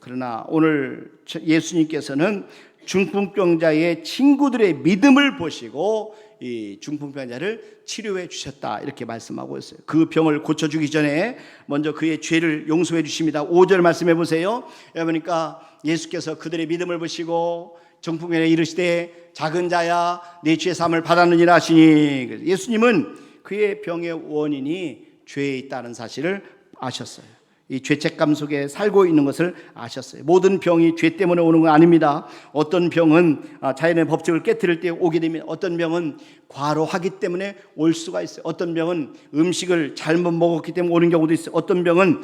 그러나 오늘 예수님께서는 중풍병자의 친구들의 믿음을 보시고 이 중풍병자를 치료해 주셨다 이렇게 말씀하고 있어요. 그 병을 고쳐주기 전에 먼저 그의 죄를 용서해 주십니다. 5절 말씀해 보세요. 그러니까 예수께서 그들의 믿음을 보시고 중풍병자에 이르시되 작은 자야 내 죄 사함을 받았느니라 하시니 예수님은 그의 병의 원인이 죄에 있다는 사실을 아셨어요. 이 죄책감 속에 살고 있는 것을 아셨어요. 모든 병이 죄 때문에 오는 건 아닙니다. 어떤 병은 자연의 법칙을 깨뜨릴 때 오게 되면, 어떤 병은 과로하기 때문에 올 수가 있어요. 어떤 병은 음식을 잘못 먹었기 때문에 오는 경우도 있어요. 어떤 병은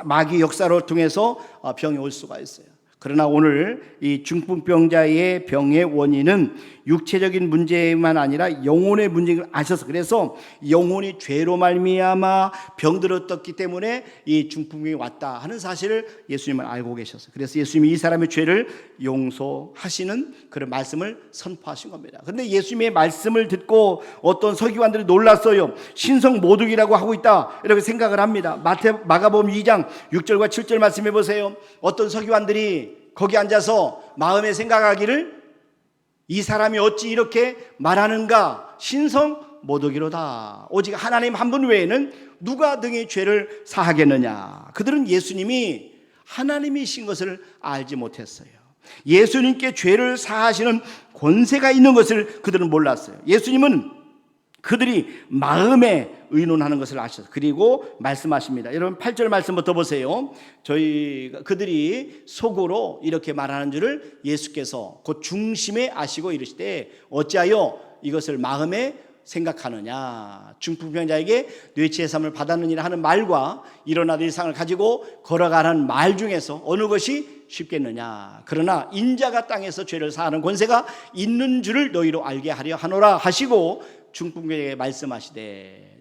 마귀 역사를 통해서 병이 올 수가 있어요. 그러나 오늘 이 중풍병자의 병의 원인은 육체적인 문제만 아니라 영혼의 문제를 아셔서, 그래서 영혼이 죄로 말미암아 병들었기 때문에 이 중풍병이 왔다 하는 사실을 예수님은 알고 계셨어요. 그래서 예수님이 이 사람의 죄를 용서하시는 그런 말씀을 선포하신 겁니다. 그런데 예수님의 말씀을 듣고 어떤 서기관들이 놀랐어요. 신성 모독이라고 하고 있다, 이렇게 생각을 합니다. 마가복음 2장 6절과 7절 말씀해 보세요. 어떤 서기관들이 거기 앉아서 마음에 생각하기를, 이 사람이 어찌 이렇게 말하는가, 신성 모독이로다. 오직 하나님 한 분 외에는 누가 등의 죄를 사하겠느냐. 그들은 예수님이 하나님이신 것을 알지 못했어요. 예수님께 죄를 사하시는 권세가 있는 것을 그들은 몰랐어요. 예수님은 그들이 마음에 의논하는 것을 아셨어요. 그리고 말씀하십니다. 여러분 8절 말씀부터 보세요. 그들이 속으로 이렇게 말하는 줄을 예수께서 그 중심에 아시고 이르시되 어찌하여 이것을 마음에 생각하느냐. 중풍병자에게 뇌치해삼을 받았느니라 하는 말과 일어나던 일상을 가지고 걸어가는 말 중에서 어느 것이 쉽겠느냐. 그러나 인자가 땅에서 죄를 사하는 권세가 있는 줄을 너희로 알게 하려 하노라 하시고 중풍병자에게 말씀하시되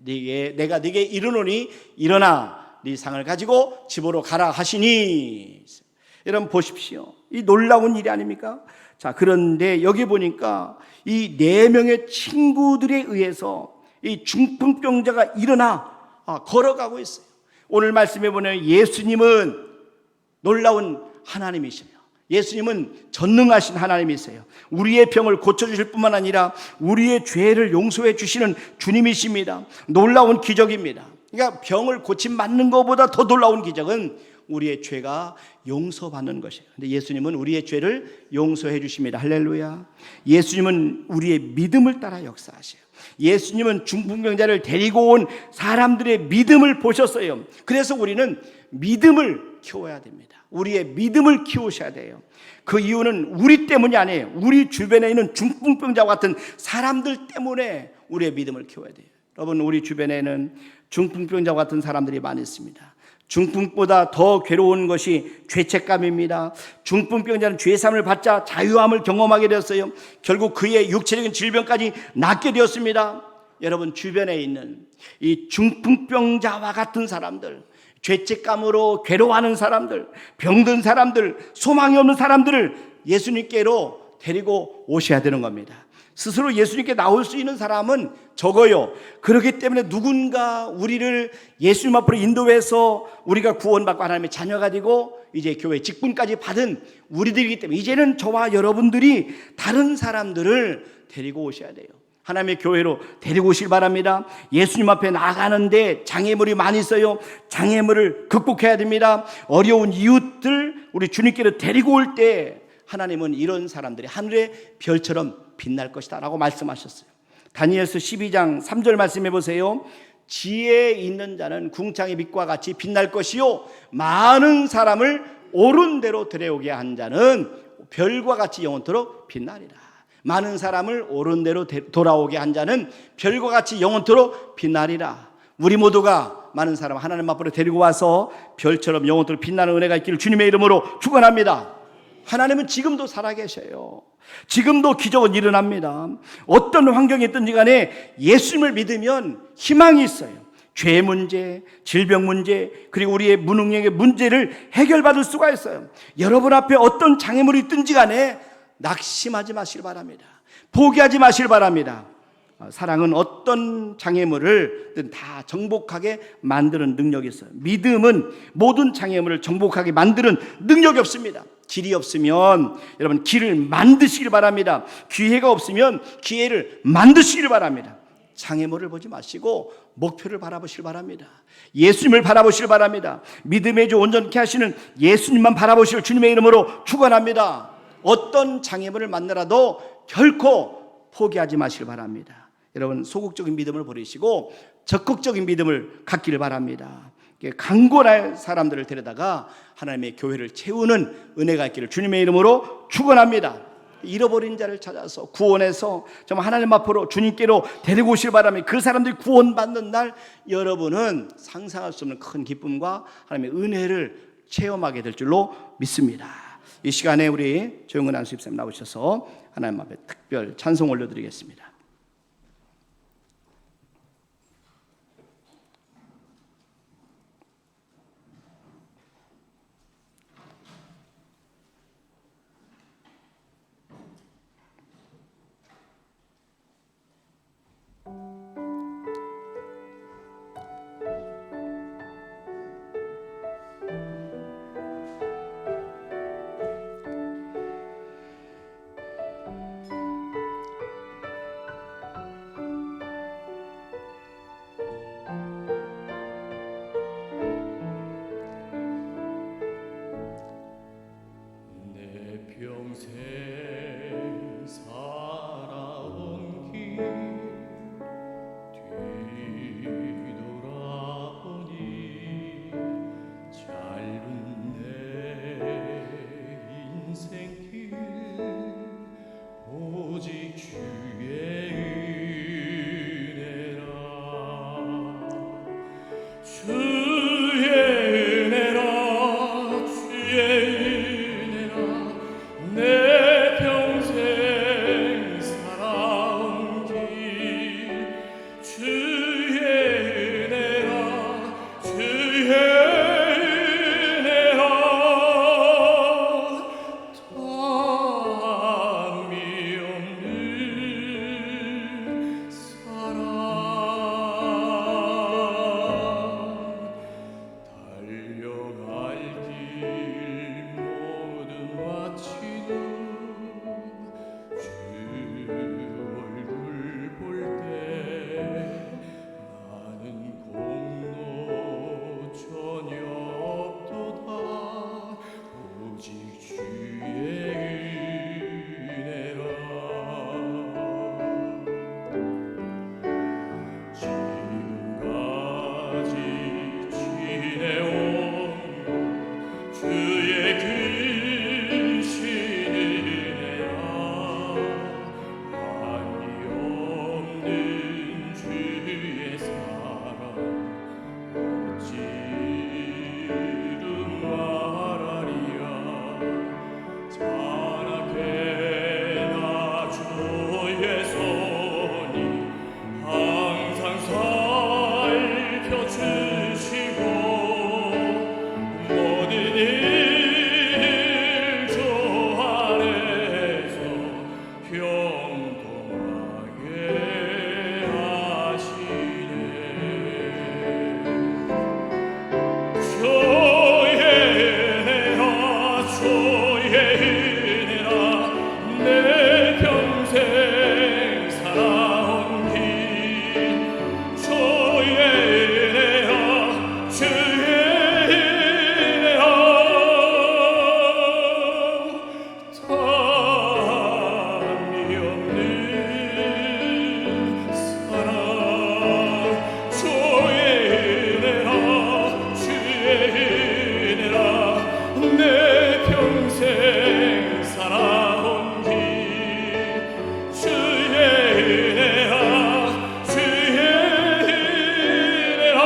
내가 네게 이르노니 일어나 네 상을 가지고 집으로 가라 하시니. 여러분 보십시오. 이 놀라운 일이 아닙니까? 자, 그런데 여기 보니까 이 4명의 친구들에 의해서 이 중풍병자가 일어나 걸어가고 있어요. 오늘 말씀해 보면 예수님은 놀라운 하나님이시며 예수님은 전능하신 하나님이세요. 우리의 병을 고쳐주실 뿐만 아니라 우리의 죄를 용서해 주시는 주님이십니다. 놀라운 기적입니다. 그러니까 병을 고침받는 것보다 더 놀라운 기적은 우리의 죄가 용서받는 것이에요. 근데 예수님은 우리의 죄를 용서해 주십니다. 할렐루야. 예수님은 우리의 믿음을 따라 역사하셔요. 예수님은 중풍병자를 데리고 온 사람들의 믿음을 보셨어요. 그래서 우리는 믿음을 키워야 됩니다. 우리의 믿음을 키우셔야 돼요. 그 이유는 우리 때문이 아니에요. 우리 주변에 있는 중풍병자와 같은 사람들 때문에 우리의 믿음을 키워야 돼요. 여러분, 우리 주변에는 중풍병자와 같은 사람들이 많이 있습니다. 중풍보다 더 괴로운 것이 죄책감입니다. 중풍병자는 죄사함을 받자 자유함을 경험하게 되었어요. 결국 그의 육체적인 질병까지 낫게 되었습니다. 여러분, 주변에 있는 이 중풍병자와 같은 사람들, 죄책감으로 괴로워하는 사람들, 병든 사람들, 소망이 없는 사람들을 예수님께로 데리고 오셔야 되는 겁니다. 스스로 예수님께 나올 수 있는 사람은 적어요. 그렇기 때문에 누군가 우리를 예수님 앞으로 인도해서 우리가 구원받고 하나님의 자녀가 되고 이제 교회 직분까지 받은 우리들이기 때문에 이제는 저와 여러분들이 다른 사람들을 데리고 오셔야 돼요. 하나님의 교회로 데리고 오시길 바랍니다. 예수님 앞에 나가는데 장애물이 많이 있어요. 장애물을 극복해야 됩니다. 어려운 이웃들 우리 주님께로 데리고 올 때 하나님은 이런 사람들이 하늘의 별처럼 빛날 것이다 라고 말씀하셨어요. 다니엘서 12장 3절 말씀해 보세요. 지혜 있는 자는 궁창의 빛과 같이 빛날 것이요 많은 사람을 옳은 대로 들여오게 한 자는 별과 같이 영원토록 빛나리라. 많은 사람을 옳은 대로 돌아오게 한 자는 별과 같이 영원토록 빛나리라. 우리 모두가 많은 사람 하나님 앞으로 데리고 와서 별처럼 영원토록 빛나는 은혜가 있기를 주님의 이름으로 축원합니다. 하나님은 지금도 살아계셔요. 지금도 기적은 일어납니다. 어떤 환경이 있든지 간에 예수님을 믿으면 희망이 있어요. 죄 문제, 질병 문제, 그리고 우리의 무능력의 문제를 해결받을 수가 있어요. 여러분 앞에 어떤 장애물이 있든지 간에 낙심하지 마시길 바랍니다. 포기하지 마시길 바랍니다. 사랑은 어떤 장애물을 다 정복하게 만드는 능력이 있어요. 믿음은 모든 장애물을 정복하게 만드는 능력이 없습니다. 길이 없으면 여러분 길을 만드시길 바랍니다. 기회가 없으면 기회를 만드시길 바랍니다. 장애물을 보지 마시고 목표를 바라보시길 바랍니다. 예수님을 바라보시길 바랍니다. 믿음의 주 온전케 하시는 예수님만 바라보시길 주님의 이름으로 축원합니다. 어떤 장애물을 만나라도 결코 포기하지 마시길 바랍니다. 여러분 소극적인 믿음을 버리시고 적극적인 믿음을 갖기를 바랍니다. 강건한 사람들을 데려다가 하나님의 교회를 채우는 은혜가 있기를 주님의 이름으로 축원합니다. 잃어버린 자를 찾아서 구원해서 정말 하나님 앞으로 주님께로 데리고 오실 바람에 그 사람들이 구원받는 날 여러분은 상상할 수 없는 큰 기쁨과 하나님의 은혜를 체험하게 될 줄로 믿습니다. 이 시간에 우리 조영근 안수집사님 나오셔서 하나님 앞에 특별 찬송 올려드리겠습니다. 평생 살아온 길 뒤돌아보니 짧은 내 인생길 오직 주의 은혜라 주의 은혜라 주의 내 평생 살아온 길 주의 은혜라 주의 은혜라 탐이 없는 사랑 달려갈 길 모든 마치고 주 얼굴 볼 때 나는 공로 전혀 없도다 오직 주의 은혜라 지금까지 지내온 주의 크신 은혜라 한이 없는 주의 사랑 어찌 이루 말하리야 자나게나 주의 손이 항상 살펴주시고 모든 일 주 안에서 형통하게 하시네 주의 은혜라 주의 은혜라 내 평생 살아온 길 주의 은혜라 주의 은혜라 탐이 없는 사랑 주의 은혜라 주의 은혜라 내 평생 살아온 길 주의 은혜라 주의 은혜라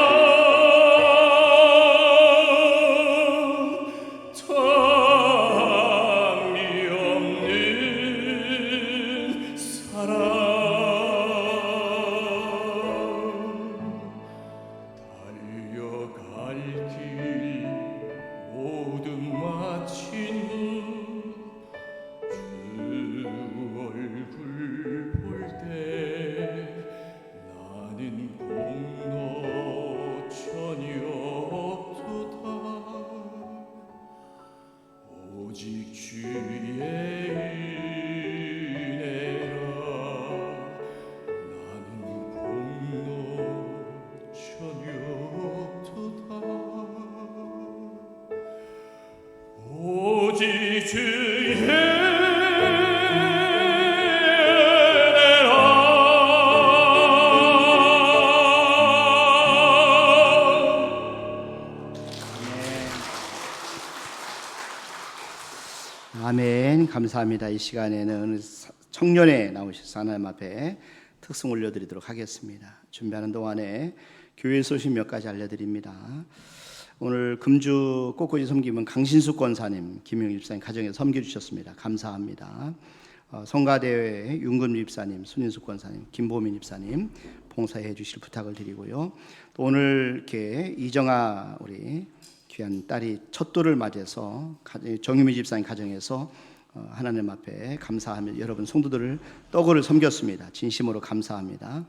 탐이 없는 사랑 달려갈 길 모든 마친 후 주 얼굴 볼 때 나는 공로 전혀 없도다 오직 주의 은혜라 나는 공로 전혀 없도다 오직 주의 은혜라 아멘. 감사합니다. 이 시간에는 청년에 나오셔서 하나님 앞에 특송 올려드리도록 하겠습니다. 준비하는 동안에 교회 소식 몇 가지 알려드립니다. 오늘 금주 꽃꽂이 섬김은 강신숙 권사님, 김용 집사님 가정에 섬겨주셨습니다. 감사합니다. 성가대회 윤금 집사님, 손인숙 권사님, 김보민 집사님 봉사해 주실 부탁을 드리고요. 또 오늘 이렇게 이정아 우리 귀한 딸이 첫 돌을 맞아서 정유미 집사님 가정에서 하나님 앞에 감사하며 여러분 성도들을 떡을 섬겼습니다. 진심으로 감사합니다.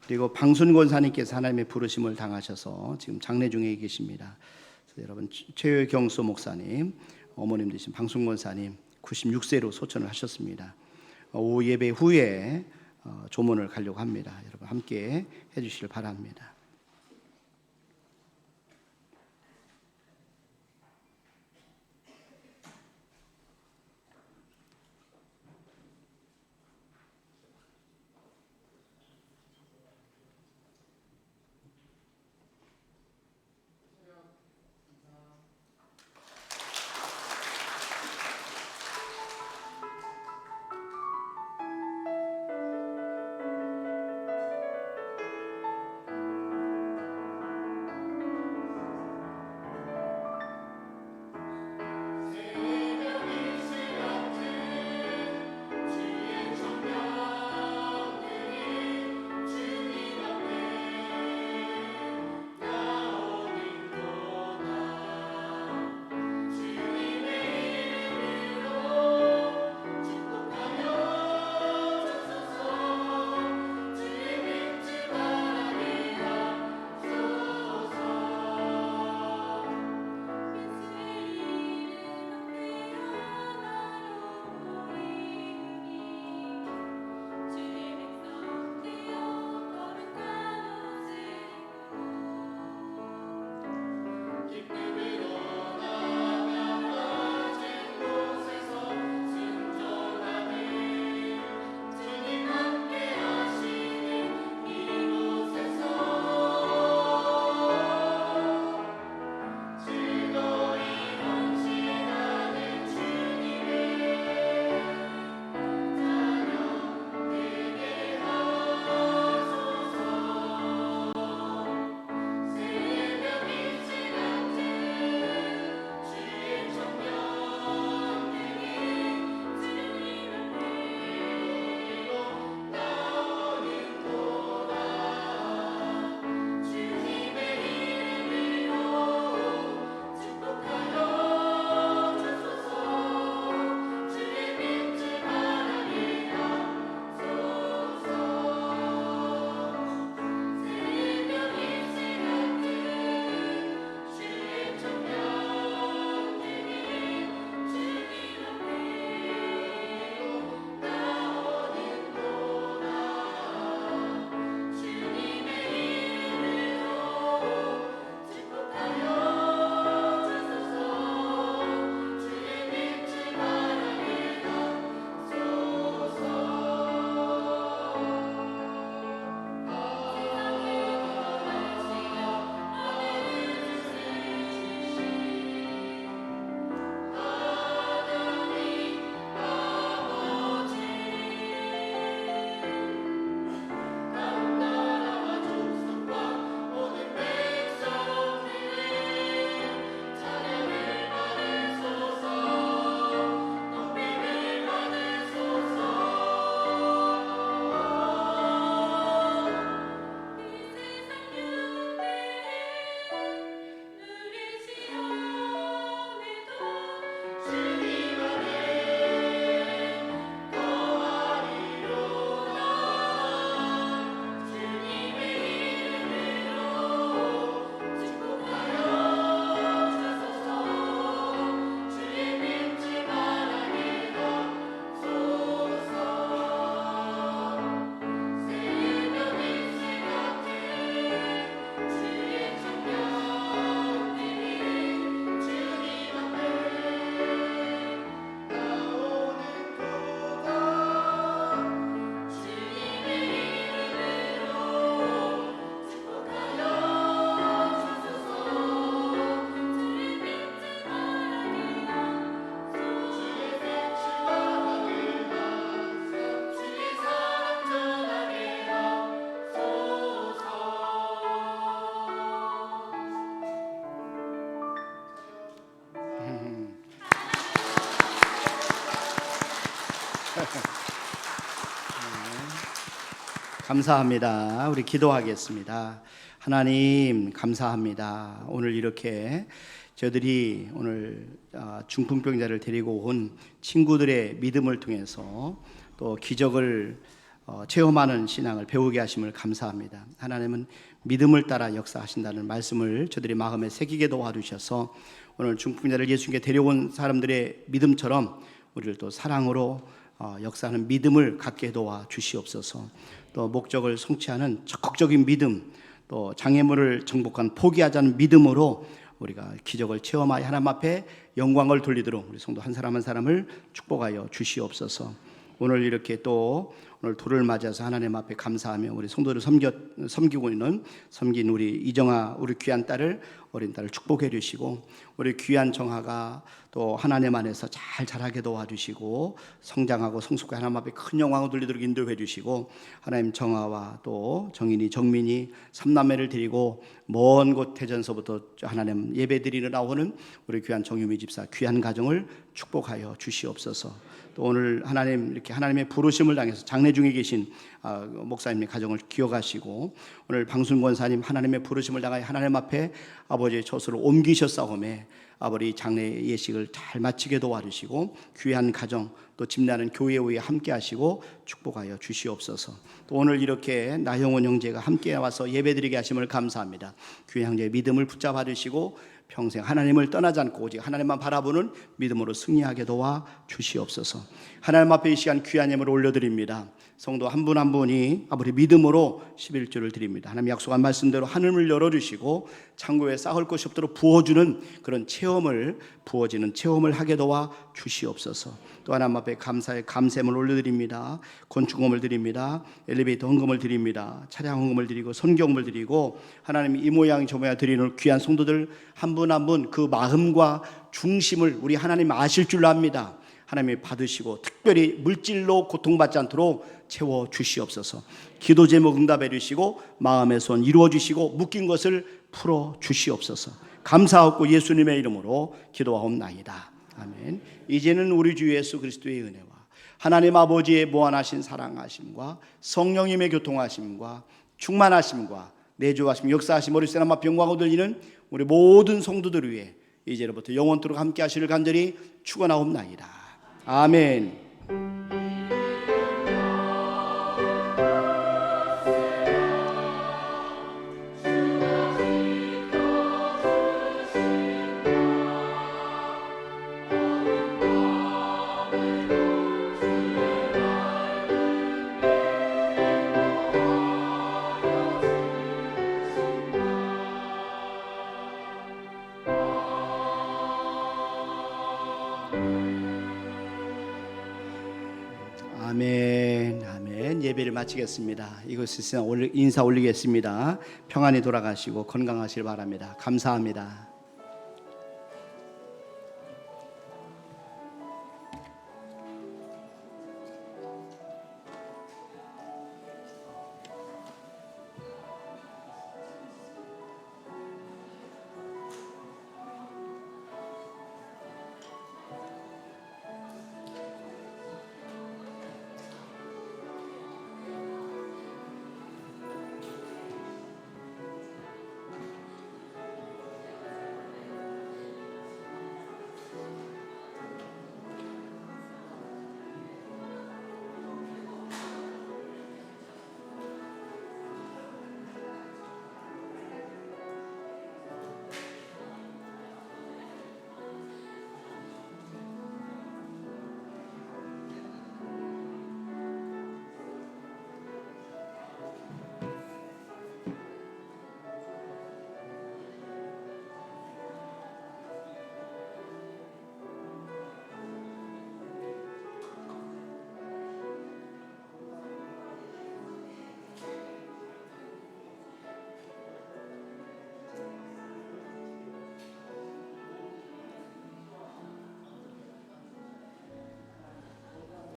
그리고 방순 권사님께서 하나님의 부르심을 당하셔서 지금 장례 중에 계십니다. 여러분 최경수 목사님, 어머님 되신 방순 권사님 96세로 소천을 하셨습니다. 오후 예배 후에 조문을 가려고 합니다. 여러분 함께 해주시길 바랍니다. 감사합니다. 우리 기도하겠습니다. 하나님 감사합니다. 오늘 이렇게 저들이 오늘 중풍병자를 데리고 온 친구들의 믿음을 통해서 또 기적을 체험하는 신앙을 배우게 하심을 감사합니다. 하나님은 믿음을 따라 역사하신다는 말씀을 저들이 마음에 새기게 도와주셔서 오늘 중풍자를 예수님께 데려온 사람들의 믿음처럼 우리를 또 사랑으로 역사하는 믿음을 갖게 도와 주시옵소서. 또 목적을 성취하는 적극적인 믿음, 또 장애물을 정복한 포기하지 않는 믿음으로 우리가 기적을 체험하여 하나님 앞에 영광을 돌리도록 우리 성도 한 사람 한 사람을 축복하여 주시옵소서. 오늘 이렇게 또 오늘 돌을 맞아서 하나님 앞에 감사하며 우리 성도를 섬기고 있는 섬긴 우리 이정아 우리 귀한 딸을 어린 딸을 축복해 주시고 우리 귀한 정아가 또 하나님 안에서 잘 자라게 도와주시고 성장하고 성숙하게 하나님 앞에 큰 영광을 돌리도록 인도해 주시고 하나님 정아와 또 정인이 정민이 삼남매를 데리고 먼 곳 대전서부터 하나님 예배 드리러 나오는 우리 귀한 정유미 집사 귀한 가정을 축복하여 주시옵소서. 또 오늘 하나님 이렇게 하나님의 부르심을 당해서 장례 중에 계신 목사님의 가정을 기억하시고 오늘 방순 권사님 하나님의 부르심을 당하여 하나님 앞에 아버지의 처소를 옮기셨사오매 아버지 장례 예식을 잘 마치게 도와주시고 귀한 가정 또 집나는 교회 위에 함께 하시고 축복하여 주시옵소서. 또 오늘 이렇게 나형원 형제가 함께 와서 예배드리게 하심을 감사합니다. 귀한 형제의 믿음을 붙잡아 주시고 평생 하나님을 떠나지 않고 오직 하나님만 바라보는 믿음으로 승리하게 도와 주시옵소서. 하나님 앞에 이 시간 귀한 예물을 올려드립니다. 성도 한 분 한 분이 아버지 믿음으로 11조를 드립니다. 하나님 약속한 말씀대로 하늘을 열어주시고 창고에 싹을 것이 없도록 부어주는 그런 부어지는 체험을 하게 도와 주시옵소서. 또 하나님 앞에 감사의 감샘을 올려드립니다. 건축금을 드립니다. 엘리베이터 헌금을 드립니다. 차량 헌금을 드리고 선교금을 드리고 하나님 이 모양 저 모양 드리는 귀한 성도들 한 분 한 분 그 마음과 중심을 우리 하나님 아실 줄로 압니다. 하나님이 받으시고 특별히 물질로 고통받지 않도록 채워 주시옵소서. 기도 제목 응답해 주시고 마음의 소원 이루어 주시고 묶인 것을 풀어 주시옵소서. 감사하고 예수님의 이름으로 기도하옵나이다. 아멘. 이제는 우리 주 예수 그리스도의 은혜와 하나님 아버지의 무한하신 사랑하심과 성령님의 교통하심과 충만하심과 내주하심 역사하심 어리스 하나님 앞에 영광을 돌리는 우리 모든 성도들 위해 이제로부터 영원토록 함께 하시를 간절히 축원하옵나이다. 아멘. 아멘, 아멘. 예배를 마치겠습니다. 이곳에서 인사 올리겠습니다. 평안히 돌아가시고 건강하시길 바랍니다. 감사합니다.